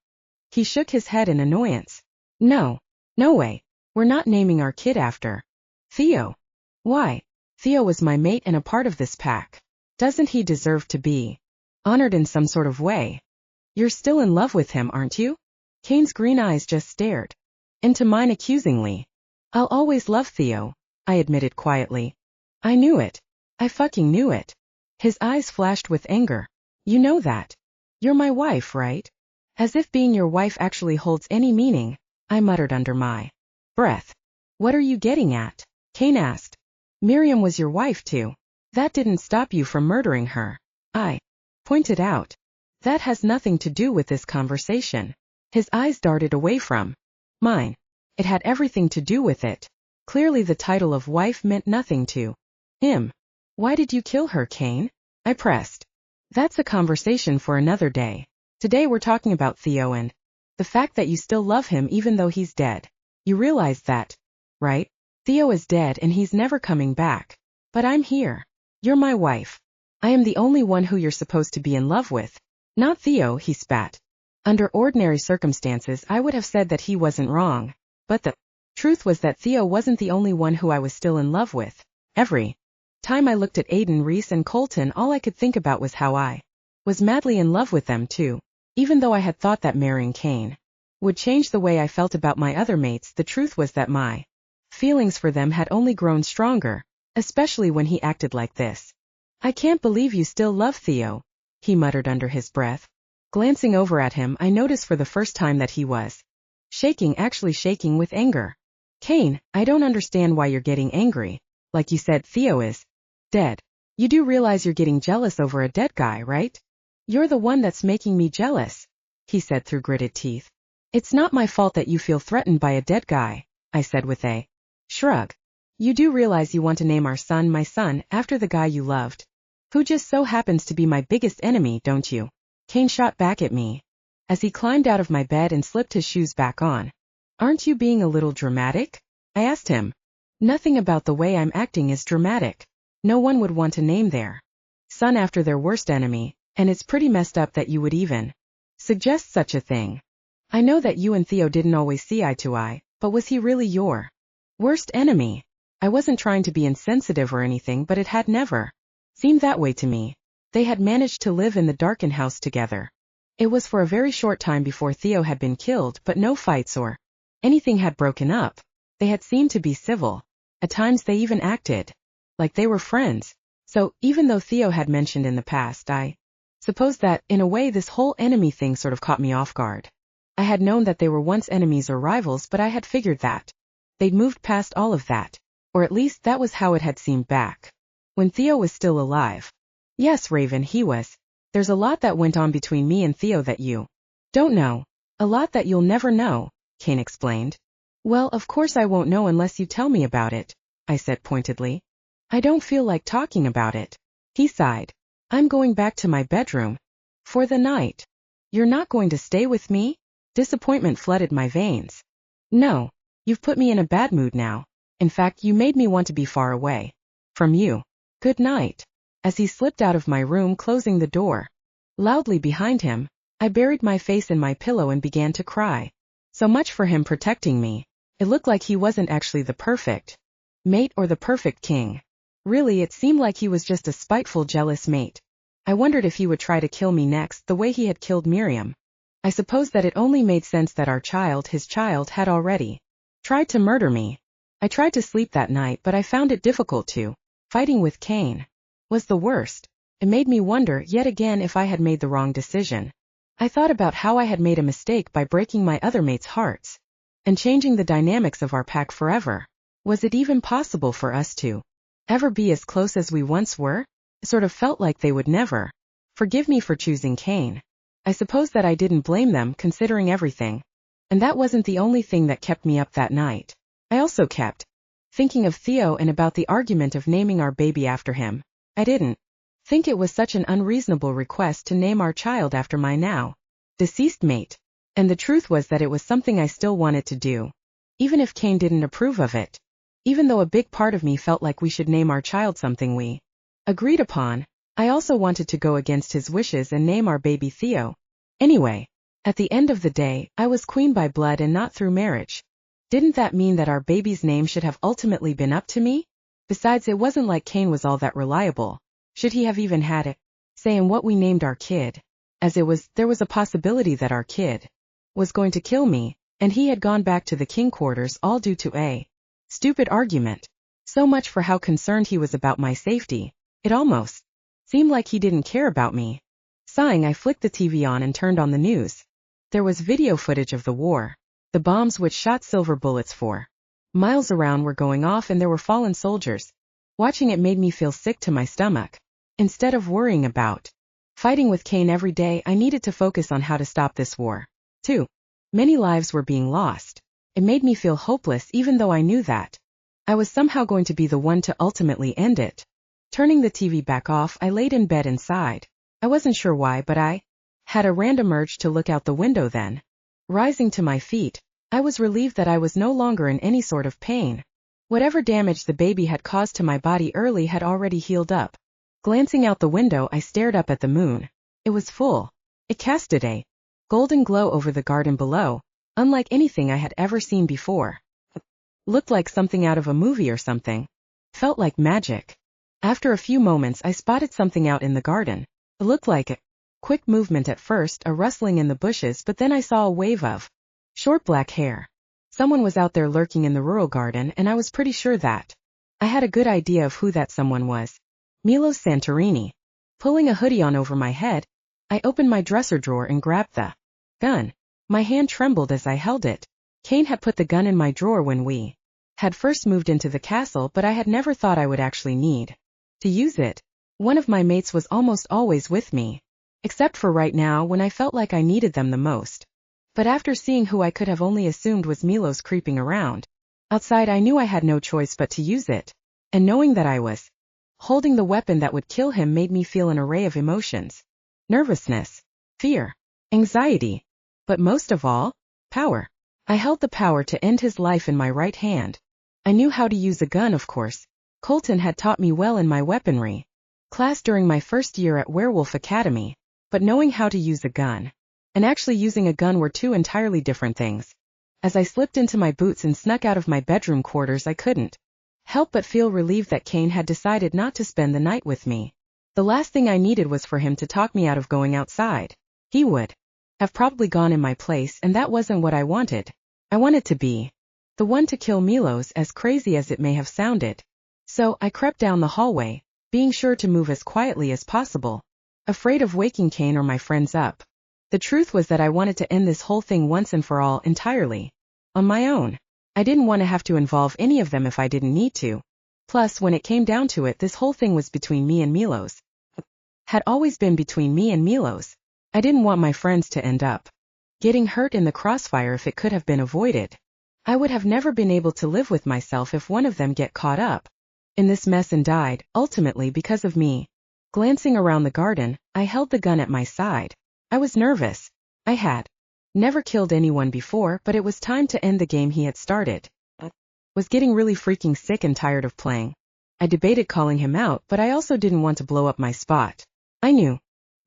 He shook his head in annoyance. No. No way. We're not naming our kid after Theo. Why? Theo was my mate and a part of this pack. Doesn't he deserve to be honored in some sort of way? You're still in love with him, aren't you? Kane's green eyes just stared into mine accusingly. I'll always love Theo, I admitted quietly. I knew it. I fucking knew it. His eyes flashed with anger. You know that. You're my wife, right? As if being your wife actually holds any meaning, I muttered under my breath. What are you getting at? Kane asked. Miriam was your wife too. That didn't stop you from murdering her. I pointed out. That has nothing to do with this conversation. His eyes darted away from mine. It had everything to do with it. Clearly the title of wife meant nothing to him. Why did you kill her, Kane? I pressed. That's a conversation for another day. Today we're talking about Theo and the fact that you still love him even though he's dead. You realize that, right? Theo is dead and he's never coming back. But I'm here. You're my wife. I am the only one who you're supposed to be in love with. Not Theo, he spat. Under ordinary circumstances I would have said that he wasn't wrong. But the truth was that Theo wasn't the only one who I was still in love with. Every time I looked at Aiden, Reese and Colton, all I could think about was how I was madly in love with them too, even though I had thought that marrying Kane would change the way I felt about my other mates. The truth was that my feelings for them had only grown stronger, especially when he acted like this. I can't believe you still love Theo, he muttered under his breath. Glancing over at him, I noticed for the first time that he was shaking, actually shaking with anger. Kane, I don't understand why you're getting angry. Like you said, Theo is dead. You do realize you're getting jealous over a dead guy, right? You're the one that's making me jealous, he said through gritted teeth. It's not my fault that you feel threatened by a dead guy, I said with a shrug. You do realize you want to name our son my son after the guy you loved, who just so happens to be my biggest enemy, don't you? Kane shot back at me as he climbed out of my bed and slipped his shoes back on. Aren't you being a little dramatic? I asked him. Nothing about the way I'm acting is dramatic. No one would want to name their son after their worst enemy, and it's pretty messed up that you would even suggest such a thing. I know that you and Theo didn't always see eye to eye, but was he really your worst enemy? I wasn't trying to be insensitive or anything, but it had never seemed that way to me. They had managed to live in the darkened house together. It was for a very short time before Theo had been killed, but no fights or anything had broken up. They had seemed to be civil. At times they even acted like they were friends. So, even though Theo had mentioned in the past, I suppose that, in a way, this whole enemy thing sort of caught me off guard. I had known that they were once enemies or rivals, but I had figured that they'd moved past all of that. Or at least that was how it had seemed back when Theo was still alive. Yes, Raven, he was. There's a lot that went on between me and Theo that you don't know. A lot that you'll never know, Kane explained. Well, of course I won't know unless you tell me about it, I said pointedly. I don't feel like talking about it. He sighed. I'm going back to my bedroom for the night. You're not going to stay with me? Disappointment flooded my veins. No, you've put me in a bad mood now. In fact, you made me want to be far away from you. Good night. As he slipped out of my room, closing the door loudly behind him, I buried my face in my pillow and began to cry. So much for him protecting me. It looked like he wasn't actually the perfect mate or the perfect king. Really, it seemed like he was just a spiteful, jealous mate. I wondered if he would try to kill me next, the way he had killed Miriam. I suppose that it only made sense that our child, his child, had already tried to murder me. I tried to sleep that night, but I found it difficult to. Fighting with Kane was the worst. It made me wonder, yet again, if I had made the wrong decision. I thought about how I had made a mistake by breaking my other mates' hearts and changing the dynamics of our pack forever. Was it even possible for us to ever be as close as we once were? It sort of felt like they would never forgive me for choosing Kane. I suppose that I didn't blame them, considering everything. And that wasn't the only thing that kept me up that night. I also kept thinking of Theo and about the argument of naming our baby after him. I didn't think it was such an unreasonable request to name our child after my now deceased mate. And the truth was that it was something I still wanted to do, even if Kane didn't approve of it. Even though a big part of me felt like we should name our child something we agreed upon, I also wanted to go against his wishes and name our baby Theo. Anyway, at the end of the day, I was queen by blood and not through marriage. Didn't that mean that our baby's name should have ultimately been up to me? Besides, it wasn't like Kane was all that reliable. Should he have even had a say in what we named our kid? As it was, there was a possibility that our kid was going to kill me, and he had gone back to the king quarters all due to a stupid argument. So much for how concerned he was about my safety. It almost seemed like he didn't care about me. Sighing, I flicked the TV on and turned on the news. There was video footage of the war. The bombs which shot silver bullets for miles around were going off, and there were fallen soldiers. Watching it made me feel sick to my stomach. Instead of worrying about fighting with Kane every day, I needed to focus on how to stop this war. Too many lives were being lost. It made me feel hopeless, even though I knew that I was somehow going to be the one to ultimately end it. Turning the TV back off, I laid in bed and sighed. I wasn't sure why, but I had a random urge to look out the window then. Rising to my feet, I was relieved that I was no longer in any sort of pain. Whatever damage the baby had caused to my body early had already healed up. Glancing out the window, I stared up at the moon. It was full. It casted a golden glow over the garden below, unlike anything I had ever seen before. Looked like something out of a movie or something. Felt like magic. After a few moments, I spotted something out in the garden. It looked like a quick movement at first, a rustling in the bushes, but then I saw a wave of Short black hair. Someone was out there lurking in the rural garden, and I was pretty sure that I had a good idea of who that someone was. Milos Santorini. Pulling a hoodie on over my head, I opened my dresser drawer and grabbed the gun. My hand trembled as I held it. Kane had put the gun in my drawer when we had first moved into the castle, but I had never thought I would actually need to use it. One of my mates was almost always with me, except for right now when I felt like I needed them the most. But after seeing who I could have only assumed was Milos creeping around outside, I knew I had no choice but to use it. And knowing that I was holding the weapon that would kill him made me feel an array of emotions. Nervousness, fear, anxiety, but most of all, power. I held the power to end his life in my right hand. I knew how to use a gun, of course. Colton had taught me well in my weaponry class during my first year at Werewolf Academy, but knowing how to use a gun and actually using a gun were two entirely different things. As I slipped into my boots and snuck out of my bedroom quarters, I couldn't help but feel relieved that Kane had decided not to spend the night with me. The last thing I needed was for him to talk me out of going outside. He would have probably gone in my place, and that wasn't what I wanted. I wanted to be the one to kill Milos, as crazy as it may have sounded. So I crept down the hallway, being sure to move as quietly as possible, afraid of waking Kane or my friends up. The truth was that I wanted to end this whole thing once and for all, entirely on my own. I didn't want to have to involve any of them if I didn't need to. Plus, when it came down to it, this whole thing was between me and Milos. Had always been between me and Milos. I didn't want my friends to end up getting hurt in the crossfire if it could have been avoided. I would have never been able to live with myself if one of them get caught up in this mess and died, ultimately because of me. Glancing around the garden, I held the gun at my side. I was nervous. I had never killed anyone before, but it was time to end the game he had started. Was getting really freaking sick and tired of playing. I debated calling him out, but I also didn't want to blow up my spot. I knew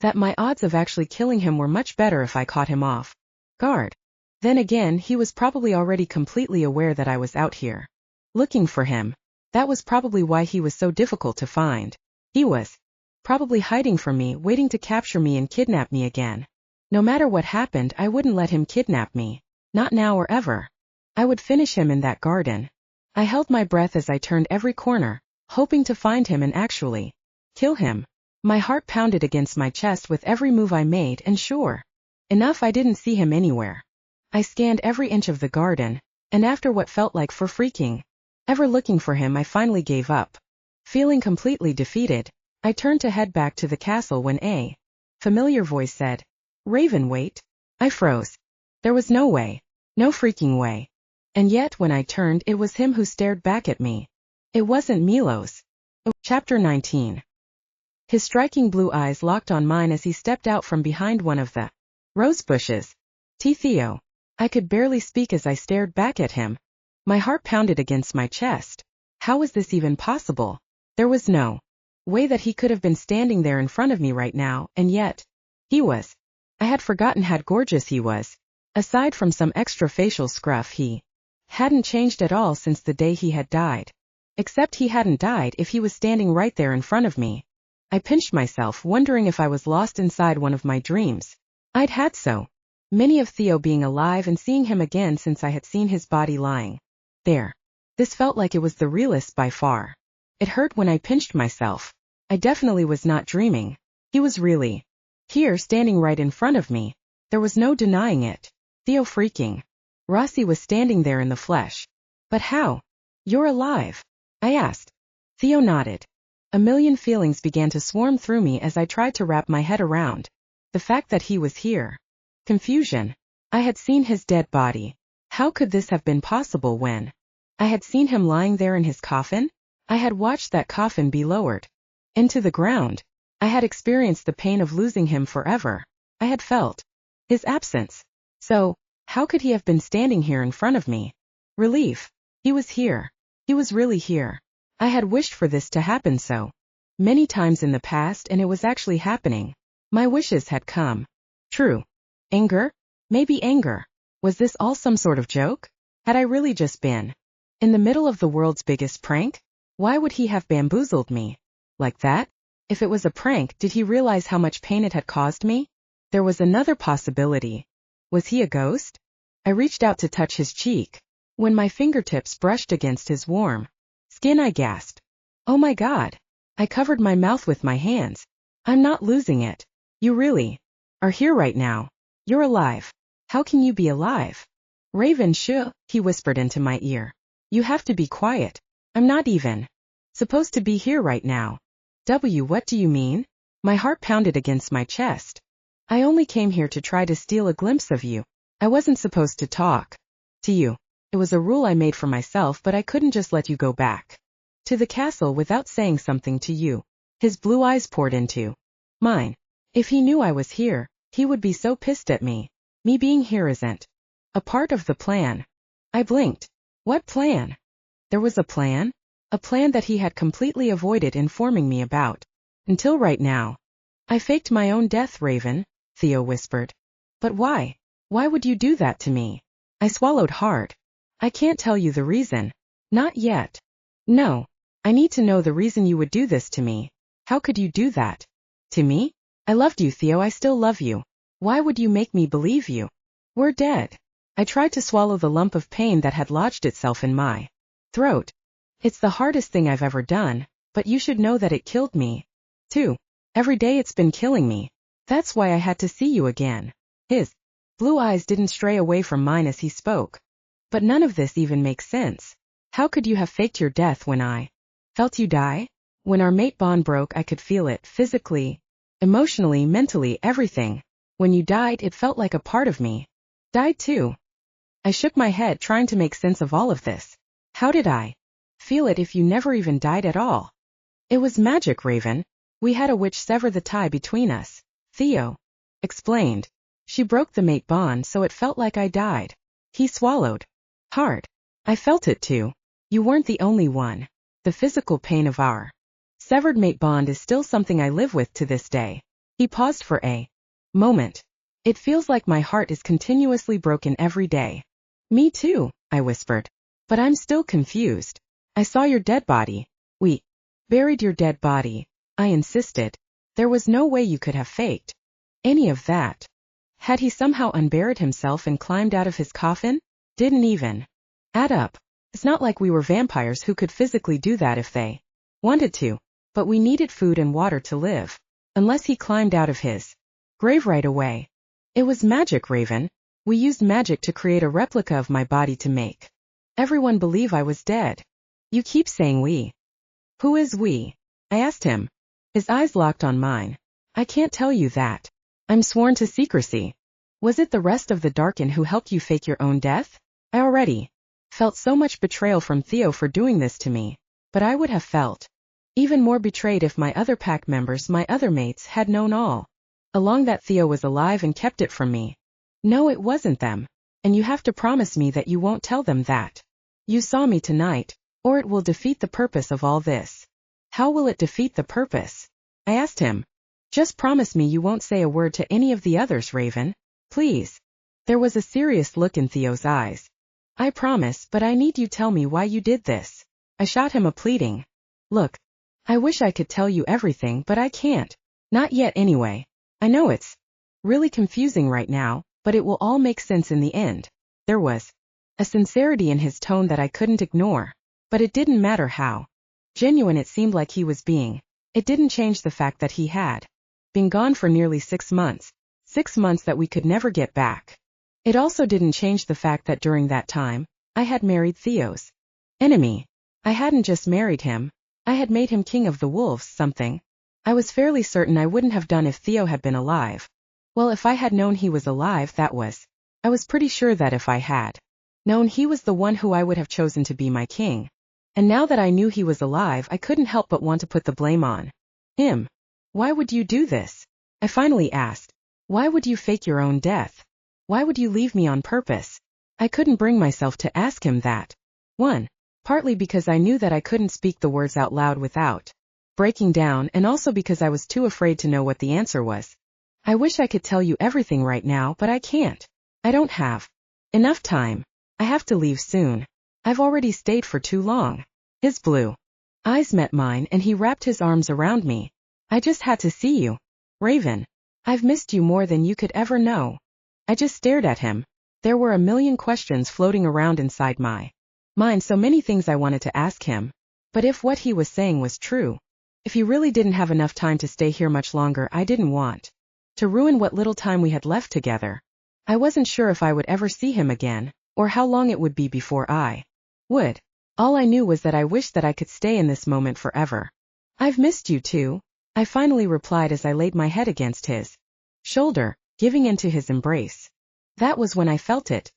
that my odds of actually killing him were much better if I caught him off guard. Then again, he was probably already completely aware that I was out here looking for him. That was probably why he was so difficult to find. He was probably hiding from me, waiting to capture me and kidnap me again. No matter what happened, I wouldn't let him kidnap me. Not now or ever. I would finish him in that garden. I held my breath as I turned every corner, hoping to find him and actually kill him. My heart pounded against my chest with every move I made, and sure enough, I didn't see him anywhere. I scanned every inch of the garden, and after what felt like for freaking ever looking for him, I finally gave up. Feeling completely defeated, I turned to head back to the castle when a familiar voice said, "Raven, wait." I froze. There was no way. No freaking way. And yet when I turned, it was him who stared back at me. It wasn't Milos. Chapter 19. His striking blue eyes locked on mine as he stepped out from behind one of the rose bushes. Theo. I could barely speak as I stared back at him. My heart pounded against my chest. How was this even possible? There was no way that he could have been standing there in front of me right now, and yet he was. I had forgotten how gorgeous he was. Aside from some extra facial scruff, he hadn't changed at all since the day he had died. Except he hadn't died if he was standing right there in front of me. I pinched myself, wondering if I was lost inside one of my dreams. I'd had so many of Theo being alive and seeing him again since I had seen his body lying there. This felt like it was the realest by far. It hurt when I pinched myself. I definitely was not dreaming. He was really here, standing right in front of me. There was no denying it. Theo freaking Rossi was standing there in the flesh. But how? "You're alive?" I asked. Theo nodded. A million feelings began to swarm through me as I tried to wrap my head around the fact that he was here. Confusion. I had seen his dead body. How could this have been possible when I had seen him lying there in his coffin? I had watched that coffin be lowered into the ground. I had experienced the pain of losing him forever. I had felt his absence. So, how could he have been standing here in front of me? Relief. He was here. He was really here. I had wished for this to happen so many times in the past, and it was actually happening. My wishes had come true. Anger? Maybe anger. Was this all some sort of joke? Had I really just been in the middle of the world's biggest prank? Why would he have bamboozled me like that? If it was a prank, did he realize how much pain it had caused me? There was another possibility. Was he a ghost? I reached out to touch his cheek. When my fingertips brushed against his warm skin, I gasped. Oh my God. I covered my mouth with my hands. I'm not losing it. You really are here right now. You're alive. How can you be alive? Raven, shh, he whispered into my ear. You have to be quiet. I'm not even supposed to be here right now. What do you mean? My heart pounded against my chest. I only came here to try to steal a glimpse of you. I wasn't supposed to talk to you. It was a rule I made for myself, but I couldn't just let you go back to the castle without saying something to you. His blue eyes poured into mine. If he knew I was here, he would be so pissed at me. Me being here isn't a part of the plan. I blinked. What plan? There was a plan? A plan that he had completely avoided informing me about. Until right now. I faked my own death, Raven, Theo whispered. But why? Why would you do that to me? I swallowed hard. I can't tell you the reason. Not yet. No. I need to know the reason you would do this to me. How could you do that? To me? I loved you, Theo. I still love you. Why would you make me believe you? We're dead. I tried to swallow the lump of pain that had lodged itself in my throat. It's the hardest thing I've ever done, but you should know that it killed me, too. Every day it's been killing me. That's why I had to see you again. His blue eyes didn't stray away from mine as he spoke. But none of this even makes sense. How could you have faked your death when I felt you die? When our mate bond broke, I could feel it physically, emotionally, mentally, everything. When you died, it felt like a part of me died too. I shook my head, trying to make sense of all of this. How did I feel it if you never even died at all? It was magic, Raven. We had a witch sever the tie between us, Theo explained. She broke the mate bond, so it felt like I died. He swallowed hard. I felt it too. You weren't the only one. The physical pain of our severed mate bond is still something I live with to this day. He paused for a moment. It feels like my heart is continuously broken every day. Me too, I whispered. But I'm still confused. I saw your dead body. We buried your dead body, I insisted. There was no way you could have faked any of that. Had he somehow unburied himself and climbed out of his coffin? Didn't even add up. It's not like we were vampires who could physically do that if they wanted to. But we needed food and water to live. Unless he climbed out of his grave right away. It was magic, Raven. We used magic to create a replica of my body to make everyone believe I was dead. You keep saying we. Who is we? I asked him. His eyes locked on mine. I can't tell you that. I'm sworn to secrecy. Was it the rest of the Darkin who helped you fake your own death? I already felt so much betrayal from Theo for doing this to me. But I would have felt even more betrayed if my other pack members, my other mates, had known all along that Theo was alive and kept it from me. No, it wasn't them. And you have to promise me that you won't tell them that you saw me tonight, or it will defeat the purpose of all this. How will it defeat the purpose? I asked him. Just promise me you won't say a word to any of the others, Raven. Please. There was a serious look in Theo's eyes. I promise, but I need you tell me why you did this. I shot him a pleading look. I wish I could tell you everything, but I can't. Not yet anyway. I know it's really confusing right now, but it will all make sense in the end. There was a sincerity in his tone that I couldn't ignore. But it didn't matter how genuine it seemed like he was being. It didn't change the fact that he had been gone for nearly 6 months. 6 months that we could never get back. It also didn't change the fact that during that time, I had married Theo's enemy. I hadn't just married him. I had made him king of the wolves, something I was fairly certain I wouldn't have done if Theo had been alive. Well, if I had known he was alive, I was pretty sure that if I had known he was the one who I would have chosen to be my king. And now that I knew he was alive, I couldn't help but want to put the blame on him. Why would you do this? I finally asked. Why would you fake your own death? Why would you leave me on purpose? I couldn't bring myself to ask him that. 1. Partly because I knew that I couldn't speak the words out loud without breaking down, and also because I was too afraid to know what the answer was. I wish I could tell you everything right now, but I can't. I don't have enough time. I have to leave soon. I've already stayed for too long. His blue eyes met mine and he wrapped his arms around me. I just had to see you. Raven, I've missed you more than you could ever know. I just stared at him. There were a million questions floating around inside my mind, so many things I wanted to ask him. But if what he was saying was true, if he really didn't have enough time to stay here much longer, I didn't want to ruin what little time we had left together. I wasn't sure if I would ever see him again, or how long it would be before I would. All I knew was that I wished that I could stay in this moment forever. I've missed you too, I finally replied as I laid my head against his shoulder, giving into his embrace. That was when I felt it.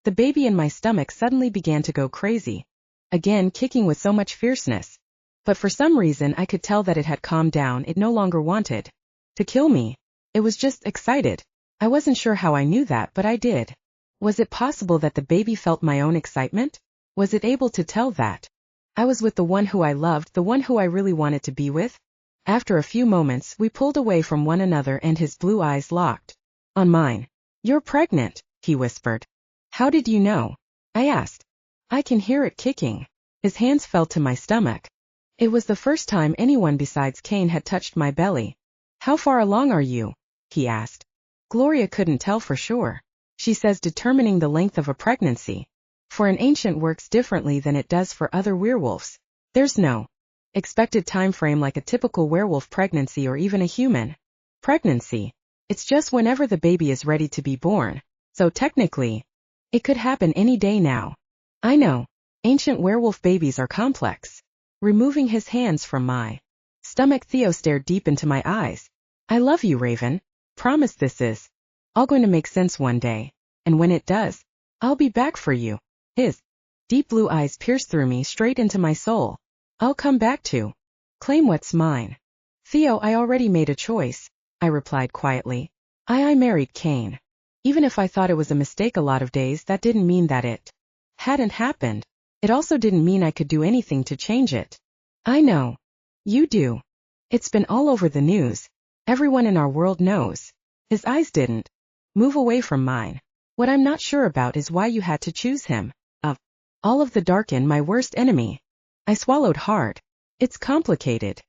The baby in my stomach suddenly began to go crazy, again kicking with so much fierceness. But for some reason I could tell that it had calmed down. It no longer wanted to kill me. It was just excited. I wasn't sure how I knew that, but I did. Was it possible that the baby felt my own excitement? Was it able to tell that I was with the one who I loved, the one who I really wanted to be with? After a few moments, we pulled away from one another and his blue eyes locked on mine. You're pregnant, he whispered. How did you know? I asked. I can hear it kicking. His hands fell to my stomach. It was the first time anyone besides Cain had touched my belly. How far along are you? He asked. Gloria couldn't tell for sure. She says determining the length of a pregnancy for an ancient works differently than it does for other werewolves. There's no expected time frame like a typical werewolf pregnancy or even a human pregnancy. It's just whenever the baby is ready to be born. So technically, it could happen any day now. I know. Ancient werewolf babies are complex. Removing his hands from my stomach, Theo stared deep into my eyes. I love you, Raven. Promise this is all going to make sense one day. And when it does, I'll be back for you. His deep blue eyes pierced through me straight into my soul. I'll come back to claim what's mine. Theo, I already made a choice, I replied quietly. I married Cain. Even if I thought it was a mistake a lot of days, that didn't mean that it hadn't happened. It also didn't mean I could do anything to change it. I know. You do. It's been all over the news. Everyone in our world knows. His eyes didn't move away from mine. What I'm not sure about is why you had to choose him. Of all of the Darkin, my worst enemy. I swallowed hard. It's complicated.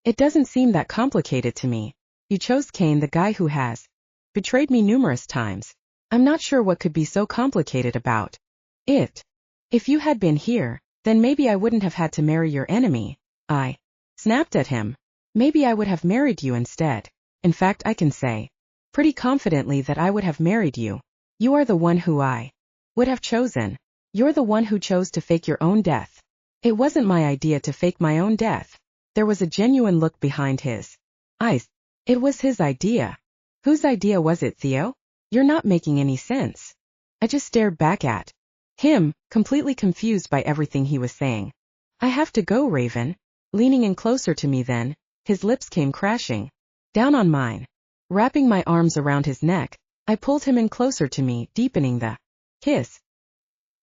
It doesn't seem that complicated to me. You chose Cain, the guy who has betrayed me numerous times. I'm not sure what could be so complicated about it. If you had been here, then maybe I wouldn't have had to marry your enemy. I snapped at him. Maybe I would have married you instead. In fact, I can say pretty confidently that I would have married you. You are the one who I would have chosen. You're the one who chose to fake your own death. It wasn't my idea to fake my own death. There was a genuine look behind his eyes. It was his idea. Whose idea was it, Theo? You're not making any sense. I just stared back at him, completely confused by everything he was saying. I have to go, Raven. Leaning in closer to me then, his lips came crashing down on mine. Wrapping my arms around his neck, I pulled him in closer to me, deepening the kiss.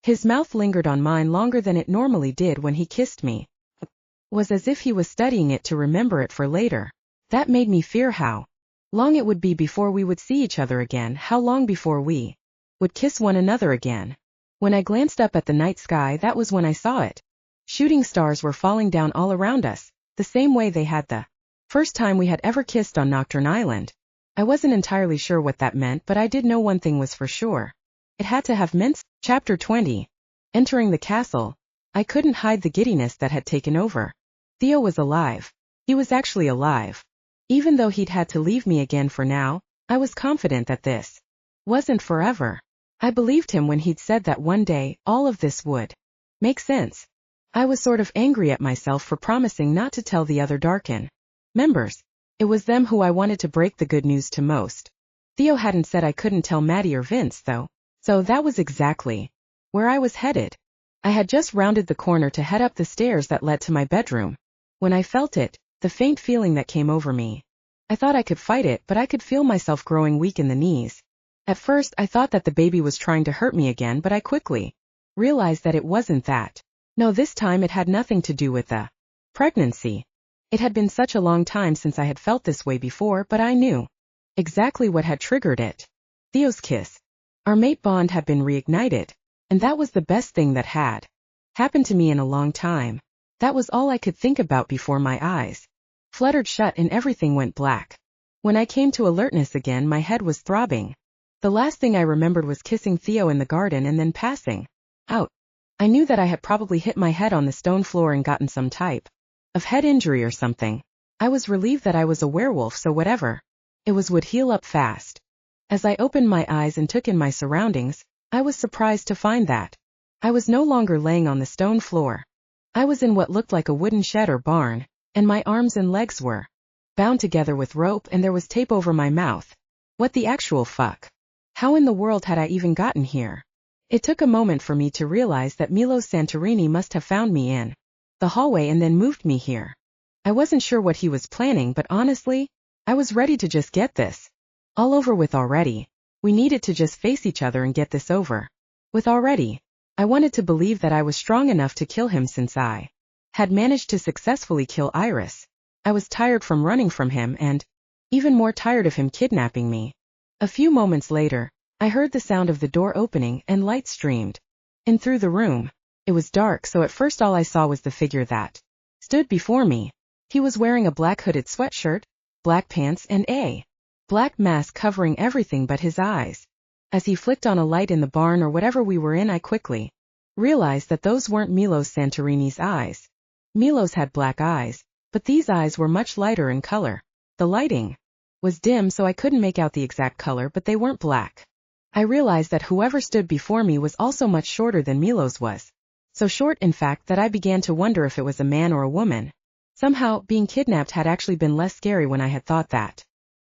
His mouth lingered on mine longer than it normally did when he kissed me. It was as if he was studying it to remember it for later. That made me fear how long it would be before we would see each other again, how long before we would kiss one another again. When I glanced up at the night sky, that was when I saw it. Shooting stars were falling down all around us, the same way they had the first time we had ever kissed on Nocturne Island. I wasn't entirely sure what that meant, but I did know one thing was for sure. It had to have meant Chapter 20. Entering the castle, I couldn't hide the giddiness that had taken over. Theo was alive. He was actually alive. Even though he'd had to leave me again for now, I was confident that this wasn't forever. I believed him when he'd said that one day, all of this would make sense. I was sort of angry at myself for promising not to tell the other Darkin members. It was them who I wanted to break the good news to most. Theo hadn't said I couldn't tell Maddie or Vince, though, so that was exactly where I was headed. I had just rounded the corner to head up the stairs that led to my bedroom, when I felt it, the faint feeling that came over me. I thought I could fight it, but I could feel myself growing weak in the knees. At first, I thought that the baby was trying to hurt me again, but I quickly realized that it wasn't that. No, this time it had nothing to do with the pregnancy. It had been such a long time since I had felt this way before, but I knew exactly what had triggered it. Theo's kiss. Our mate bond had been reignited, and that was the best thing that had happened to me in a long time. That was all I could think about before my eyes fluttered shut and everything went black. When I came to alertness again, my head was throbbing. The last thing I remembered was kissing Theo in the garden and then passing out. I knew that I had probably hit my head on the stone floor and gotten some type of head injury or something. I was relieved that I was a werewolf, so whatever it was would heal up fast. As I opened my eyes and took in my surroundings, I was surprised to find that I was no longer laying on the stone floor. I was in what looked like a wooden shed or barn, and my arms and legs were bound together with rope and there was tape over my mouth. What the actual fuck? How in the world had I even gotten here? It took a moment for me to realize that Milos Santorini must have found me in the hallway and then moved me here. I wasn't sure what he was planning, but honestly, I was ready to just get this all over with already. We needed to just face each other and get this over with already. I wanted to believe that I was strong enough to kill him since I had managed to successfully kill Iris. I was tired from running from him and even more tired of him kidnapping me. A few moments later, I heard the sound of the door opening and light streamed in through the room. It was dark, so at first all I saw was the figure that stood before me. He was wearing a black hooded sweatshirt, black pants and a black mask covering everything but his eyes. As he flicked on a light in the barn or whatever we were in, I quickly realized that those weren't Milos Santorini's eyes. Milos had black eyes, but these eyes were much lighter in color. The lighting was dim, so I couldn't make out the exact color, but they weren't black. I realized that whoever stood before me was also much shorter than Milos was. So short, in fact, that I began to wonder if it was a man or a woman. Somehow, being kidnapped had actually been less scary when I had thought that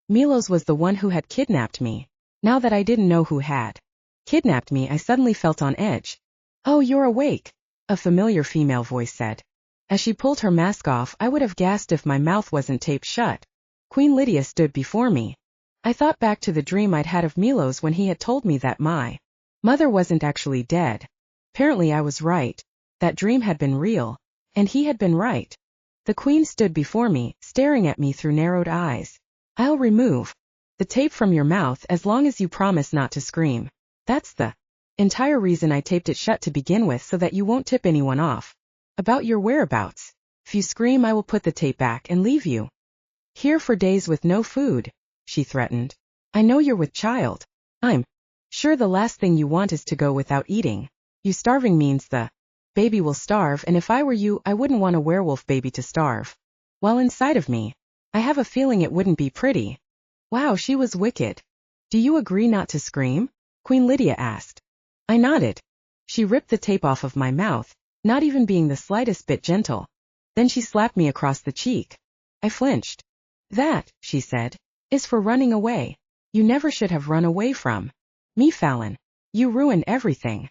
Milos was the one who had kidnapped me. Now that I didn't know who had kidnapped me, I suddenly felt on edge. "Oh, you're awake," a familiar female voice said. As she pulled her mask off, I would have gasped if my mouth wasn't taped shut. Queen Lydia stood before me. I thought back to the dream I'd had of Milos when he had told me that my mother wasn't actually dead. Apparently I was right. That dream had been real, and he had been right. The queen stood before me, staring at me through narrowed eyes. "I'll remove the tape from your mouth as long as you promise not to scream. That's the entire reason I taped it shut to begin with, so that you won't tip anyone off about your whereabouts. If you scream, I will put the tape back and leave you here for days with no food," she threatened. "I know you're with child. I'm sure the last thing you want is to go without eating. You starving means the baby will starve, and if I were you, I wouldn't want a werewolf baby to starve while inside of me. I have a feeling it wouldn't be pretty." Wow, she was wicked. "Do you agree not to scream?" Queen Lydia asked. I nodded. She ripped the tape off of my mouth, not even being the slightest bit gentle. Then she slapped me across the cheek. I flinched. "That," she said, "is for running away. You never should have run away from me, Fallon. You ruined everything."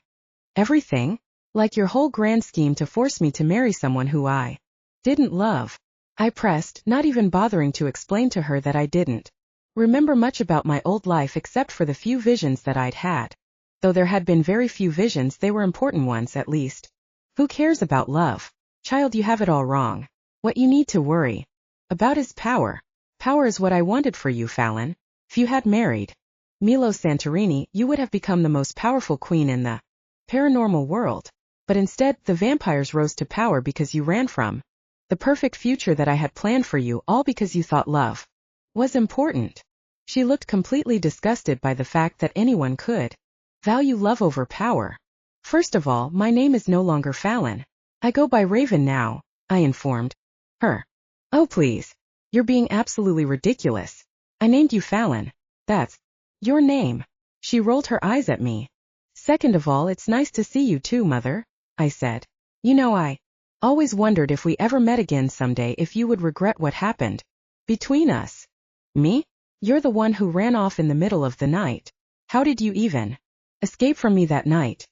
"Everything?" "Like your whole grand scheme to force me to marry someone who I didn't love." I pressed, not even bothering to explain to her that I didn't remember much about my old life except for the few visions that I'd had. Though there had been very few visions, they were important ones at least. Who cares about love? Child, you have it all wrong. What you need to worry about is power. Power is what I wanted for you, Fallon. If you had married Milos Santorini, you would have become the most powerful queen in the paranormal world. But instead, the vampires rose to power because you ran from the perfect future that I had planned for you, all because you thought love was important. She looked completely disgusted by the fact that anyone could value love over power. "First of all, my name is no longer Fallon. I go by Raven now," I informed her. "Oh please. You're being absolutely ridiculous. I named you Fallon. That's your name." She rolled her eyes at me. "Second of all, it's nice to see you too, Mother," I said. "You know, I always wondered if we ever met again someday if you would regret what happened between us." "Me? You're the one who ran off in the middle of the night. How did you even escape from me that night?"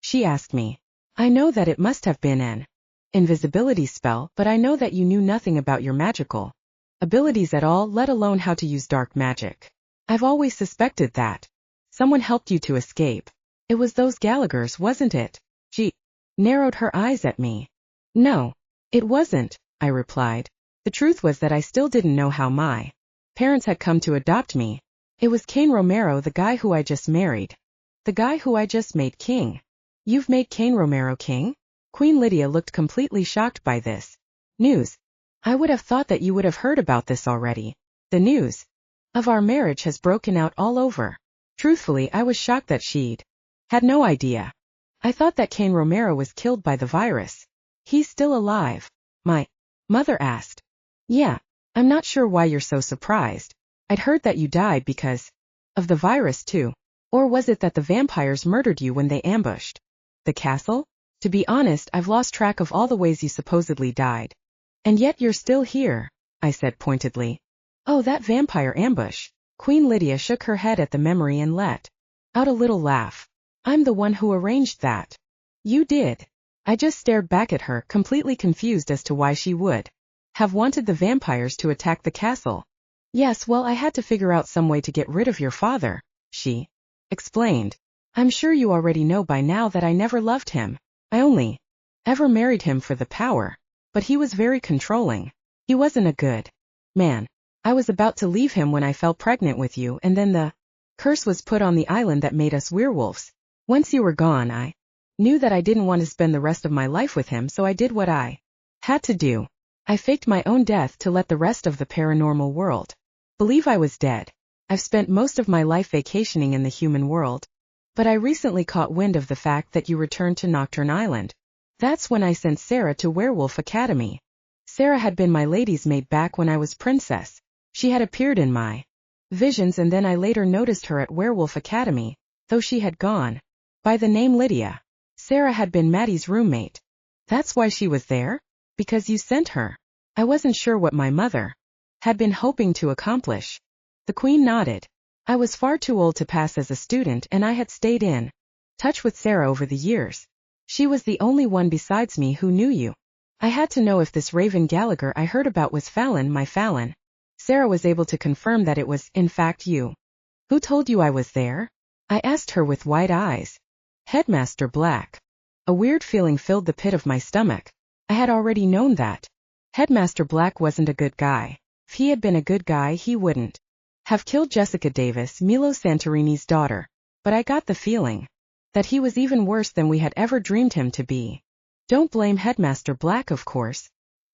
she asked me. "I know that it must have been an invisibility spell, but I know that you knew nothing about your magical abilities at all, let alone how to use dark magic. I've always suspected that someone helped you to escape. It was those Gallaghers, wasn't it?" She narrowed her eyes at me. "No, it wasn't," I replied. "The truth was that I still didn't know how my parents had come to adopt me. It was Cain Romero, the guy who I just married. The guy who I just made king." "You've made Cain Romero king?" Queen Lydia looked completely shocked by this news. "I would have thought that you would have heard about this already. The news of our marriage has broken out all over Truthfully, I was shocked that she'd had no idea. I thought that Cain Romero was killed by the virus. He's still alive? My mother asked. Yeah, I'm not sure why you're so surprised. I'd heard that you died because of the virus too. Or was it that the vampires murdered you when they ambushed the castle? To be honest, I've lost track of all the ways you supposedly died. And yet you're still here, I said pointedly. Oh, that vampire ambush. Queen Lydia shook her head at the memory and let out a little laugh. I'm the one who arranged that. You did. I just stared back at her, completely confused as to why she would have wanted the vampires to attack the castle. Yes, well, I had to figure out some way to get rid of your father, she explained. I'm sure you already know by now that I never loved him. I only ever married him for the power. But he was very controlling. He wasn't a good man. I was about to leave him when I fell pregnant with you, and then the curse was put on the island that made us werewolves. Once you were gone, I knew that I didn't want to spend the rest of my life with him, so I did what I had to do. I faked my own death to let the rest of the paranormal world believe I was dead. I've spent most of my life vacationing in the human world, but I recently caught wind of the fact that you returned to Nocturne Island. That's when I sent Sarah to Werewolf Academy. Sarah had been my lady's maid back when I was princess. She had appeared in my visions, and then I later noticed her at Werewolf Academy, though she had gone by the name Lydia. Sarah had been Maddie's roommate. That's why she was there? Because you sent her. I wasn't sure what my mother had been hoping to accomplish. The Queen nodded. I was far too old to pass as a student, and I had stayed in touch with Sarah over the years. She was the only one besides me who knew you. I had to know if this Raven Gallagher I heard about was Fallon, my Fallon. Sarah was able to confirm that it was, in fact, you. Who told you I was there? I asked her with wide eyes. Headmaster Black. A weird feeling filled the pit of my stomach. I had already known that Headmaster Black wasn't a good guy. If he had been a good guy, he wouldn't have killed Jessica Davis, Milo Santorini's daughter. But I got the feeling that he was even worse than we had ever dreamed him to be. Don't blame Headmaster Black, of course.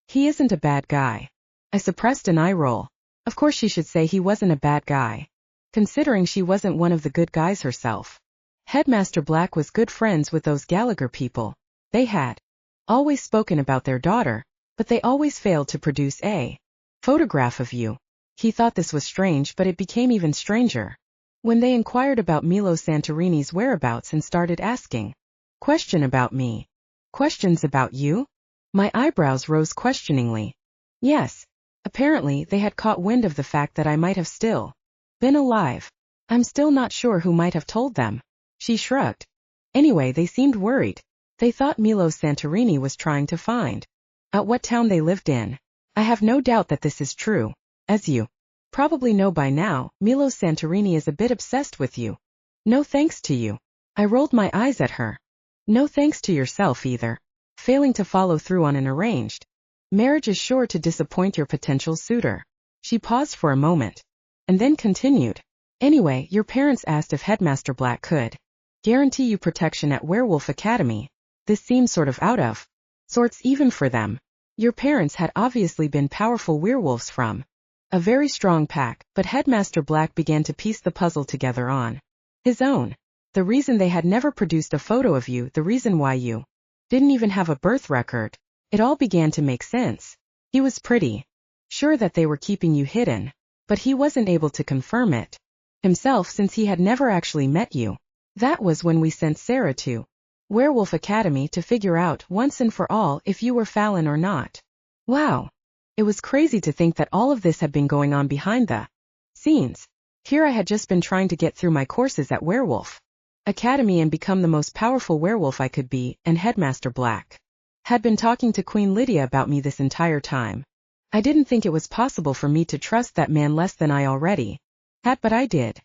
He isn't a bad guy. I suppressed an eye roll. Of course she should say he wasn't a bad guy, considering she wasn't one of the good guys herself. Headmaster Black was good friends with those Gallagher people. They had always spoken about their daughter, but they always failed to produce a photograph of you. He thought this was strange, but it became even stranger when they inquired about Milo Santorini's whereabouts and started asking questions about me. Questions about you? My eyebrows rose questioningly. Yes. Apparently, they had caught wind of the fact that I might have still been alive. I'm still not sure who might have told them. She shrugged. Anyway, they seemed worried. They thought Milo Santorini was trying to find out what town they lived in. I have no doubt that this is true. As you probably know by now, Milo Santorini is a bit obsessed with you. No thanks to you. I rolled my eyes at her. No thanks to yourself either. Failing to follow through on an arranged marriage is sure to disappoint your potential suitor. She paused for a moment, and then continued. Anyway, your parents asked if Headmaster Black could guarantee you protection at Werewolf Academy. This seems sort of out of sorts even for them. Your parents had obviously been powerful werewolves from a very strong pack, but Headmaster Black began to piece the puzzle together on his own. The reason they had never produced a photo of you, the reason why you didn't even have a birth record, it all began to make sense. He was pretty sure that they were keeping you hidden, but he wasn't able to confirm it himself since he had never actually met you. That was when we sent Sarah to Werewolf Academy to figure out once and for all if you were Fallon or not. Wow. It was crazy to think that all of this had been going on behind the scenes. Here I had just been trying to get through my courses at Werewolf Academy and become the most powerful werewolf I could be, and Headmaster Black had been talking to Queen Lydia about me this entire time. I didn't think it was possible for me to trust that man less than I already had, but I did.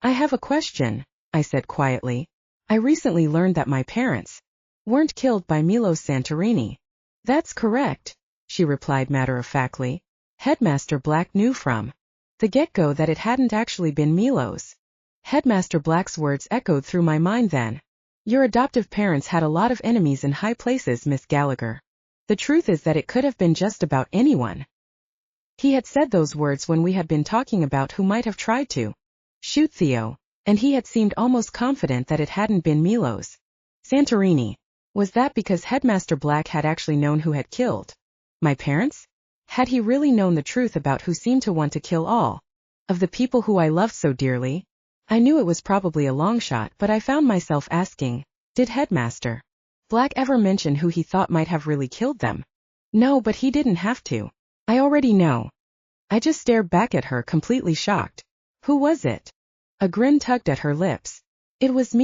I have a question, I said quietly. I recently learned that my parents weren't killed by Milo Santorini. That's correct, she replied matter-of-factly. Headmaster Black knew from the get-go that it hadn't actually been Milo's. Headmaster Black's words echoed through my mind then. Your adoptive parents had a lot of enemies in high places, Miss Gallagher. The truth is that it could have been just about anyone. He had said those words when we had been talking about who might have tried to shoot Theo, and he had seemed almost confident that it hadn't been Milos. Santorini. Was that because Headmaster Black had actually known who had killed my parents? Had he really known the truth about who seemed to want to kill all of the people who I loved so dearly? I knew it was probably a long shot, but I found myself asking, did Headmaster Black ever mention who he thought might have really killed them? No, but he didn't have to. I already know. I just stared back at her, completely shocked. Who was it? A grin tugged at her lips. It was me.